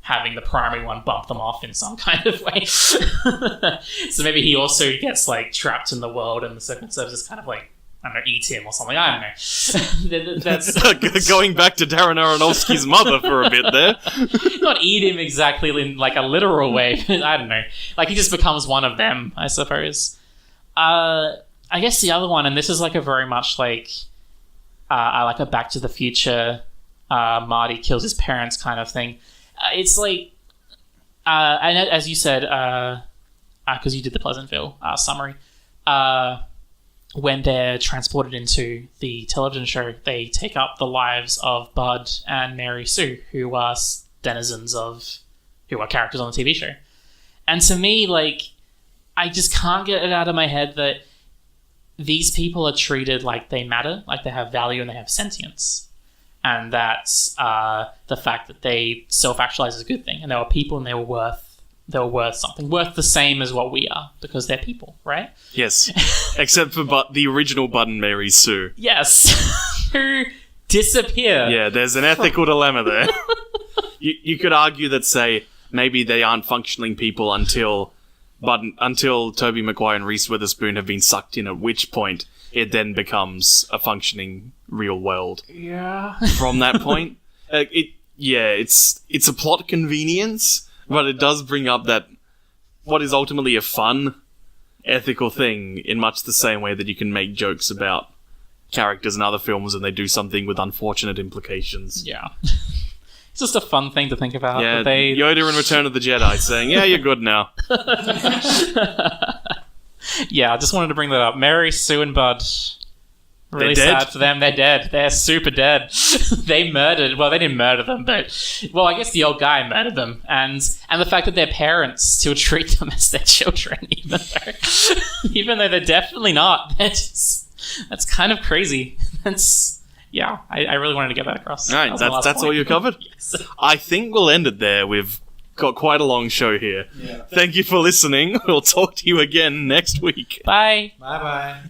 having the primary one bump them off in some kind of way. So maybe he also gets, like, trapped in the world, and the Secret Service is kind of like, I don't know, eat him or something. I don't know. That's Going back to Darren Aronofsky's mother for a bit there. not eat him exactly in, like, a literal way, but I don't know. Like, he just becomes one of them, I suppose. I guess the other one, and this is like a very much like I like a Back to the Future, Marty kills his parents kind of thing. It's like, and as you said, because you did the Pleasantville summary, when they're transported into the television show, they take up the lives of Bud and Mary Sue, who are who are characters on the TV show. And to me, like, I just can't get it out of my head that these people are treated like they matter, like they have value and they have sentience. And that's the fact that they self-actualize is a good thing. And they were people and they were worth something, worth the same as what we are, because they're people, right? Yes. Except for the original Bud and Mary Sue. Yes. Who disappear. Yeah, there's an ethical dilemma there. You could argue that, say, maybe they aren't functioning people until Tobey Maguire and Reese Witherspoon have been sucked in, at which point it then becomes a functioning real world. Yeah. From that point. It's a plot convenience, but it does bring up that what is ultimately a fun, ethical thing, in much the same way that you can make jokes about characters in other films and they do something with unfortunate implications. Yeah. It's just a fun thing to think about. Yeah, that Yoda in Return of the Jedi saying, yeah, you're good now. Yeah, I just wanted to bring that up. Mary, Sue, and Bud. Really They're dead? sad for them. They're dead. They're super dead. They didn't murder them, but... Well, I guess the old guy murdered them. And the fact that their parents still treat them as their children, even though they're definitely not. That's kind of crazy. Yeah, I really wanted to get that across. All right, that's all you covered? Yes. I think we'll end it there. We've got quite a long show here. Yeah. Thank you for listening. We'll talk to you again next week. Bye. Bye-bye.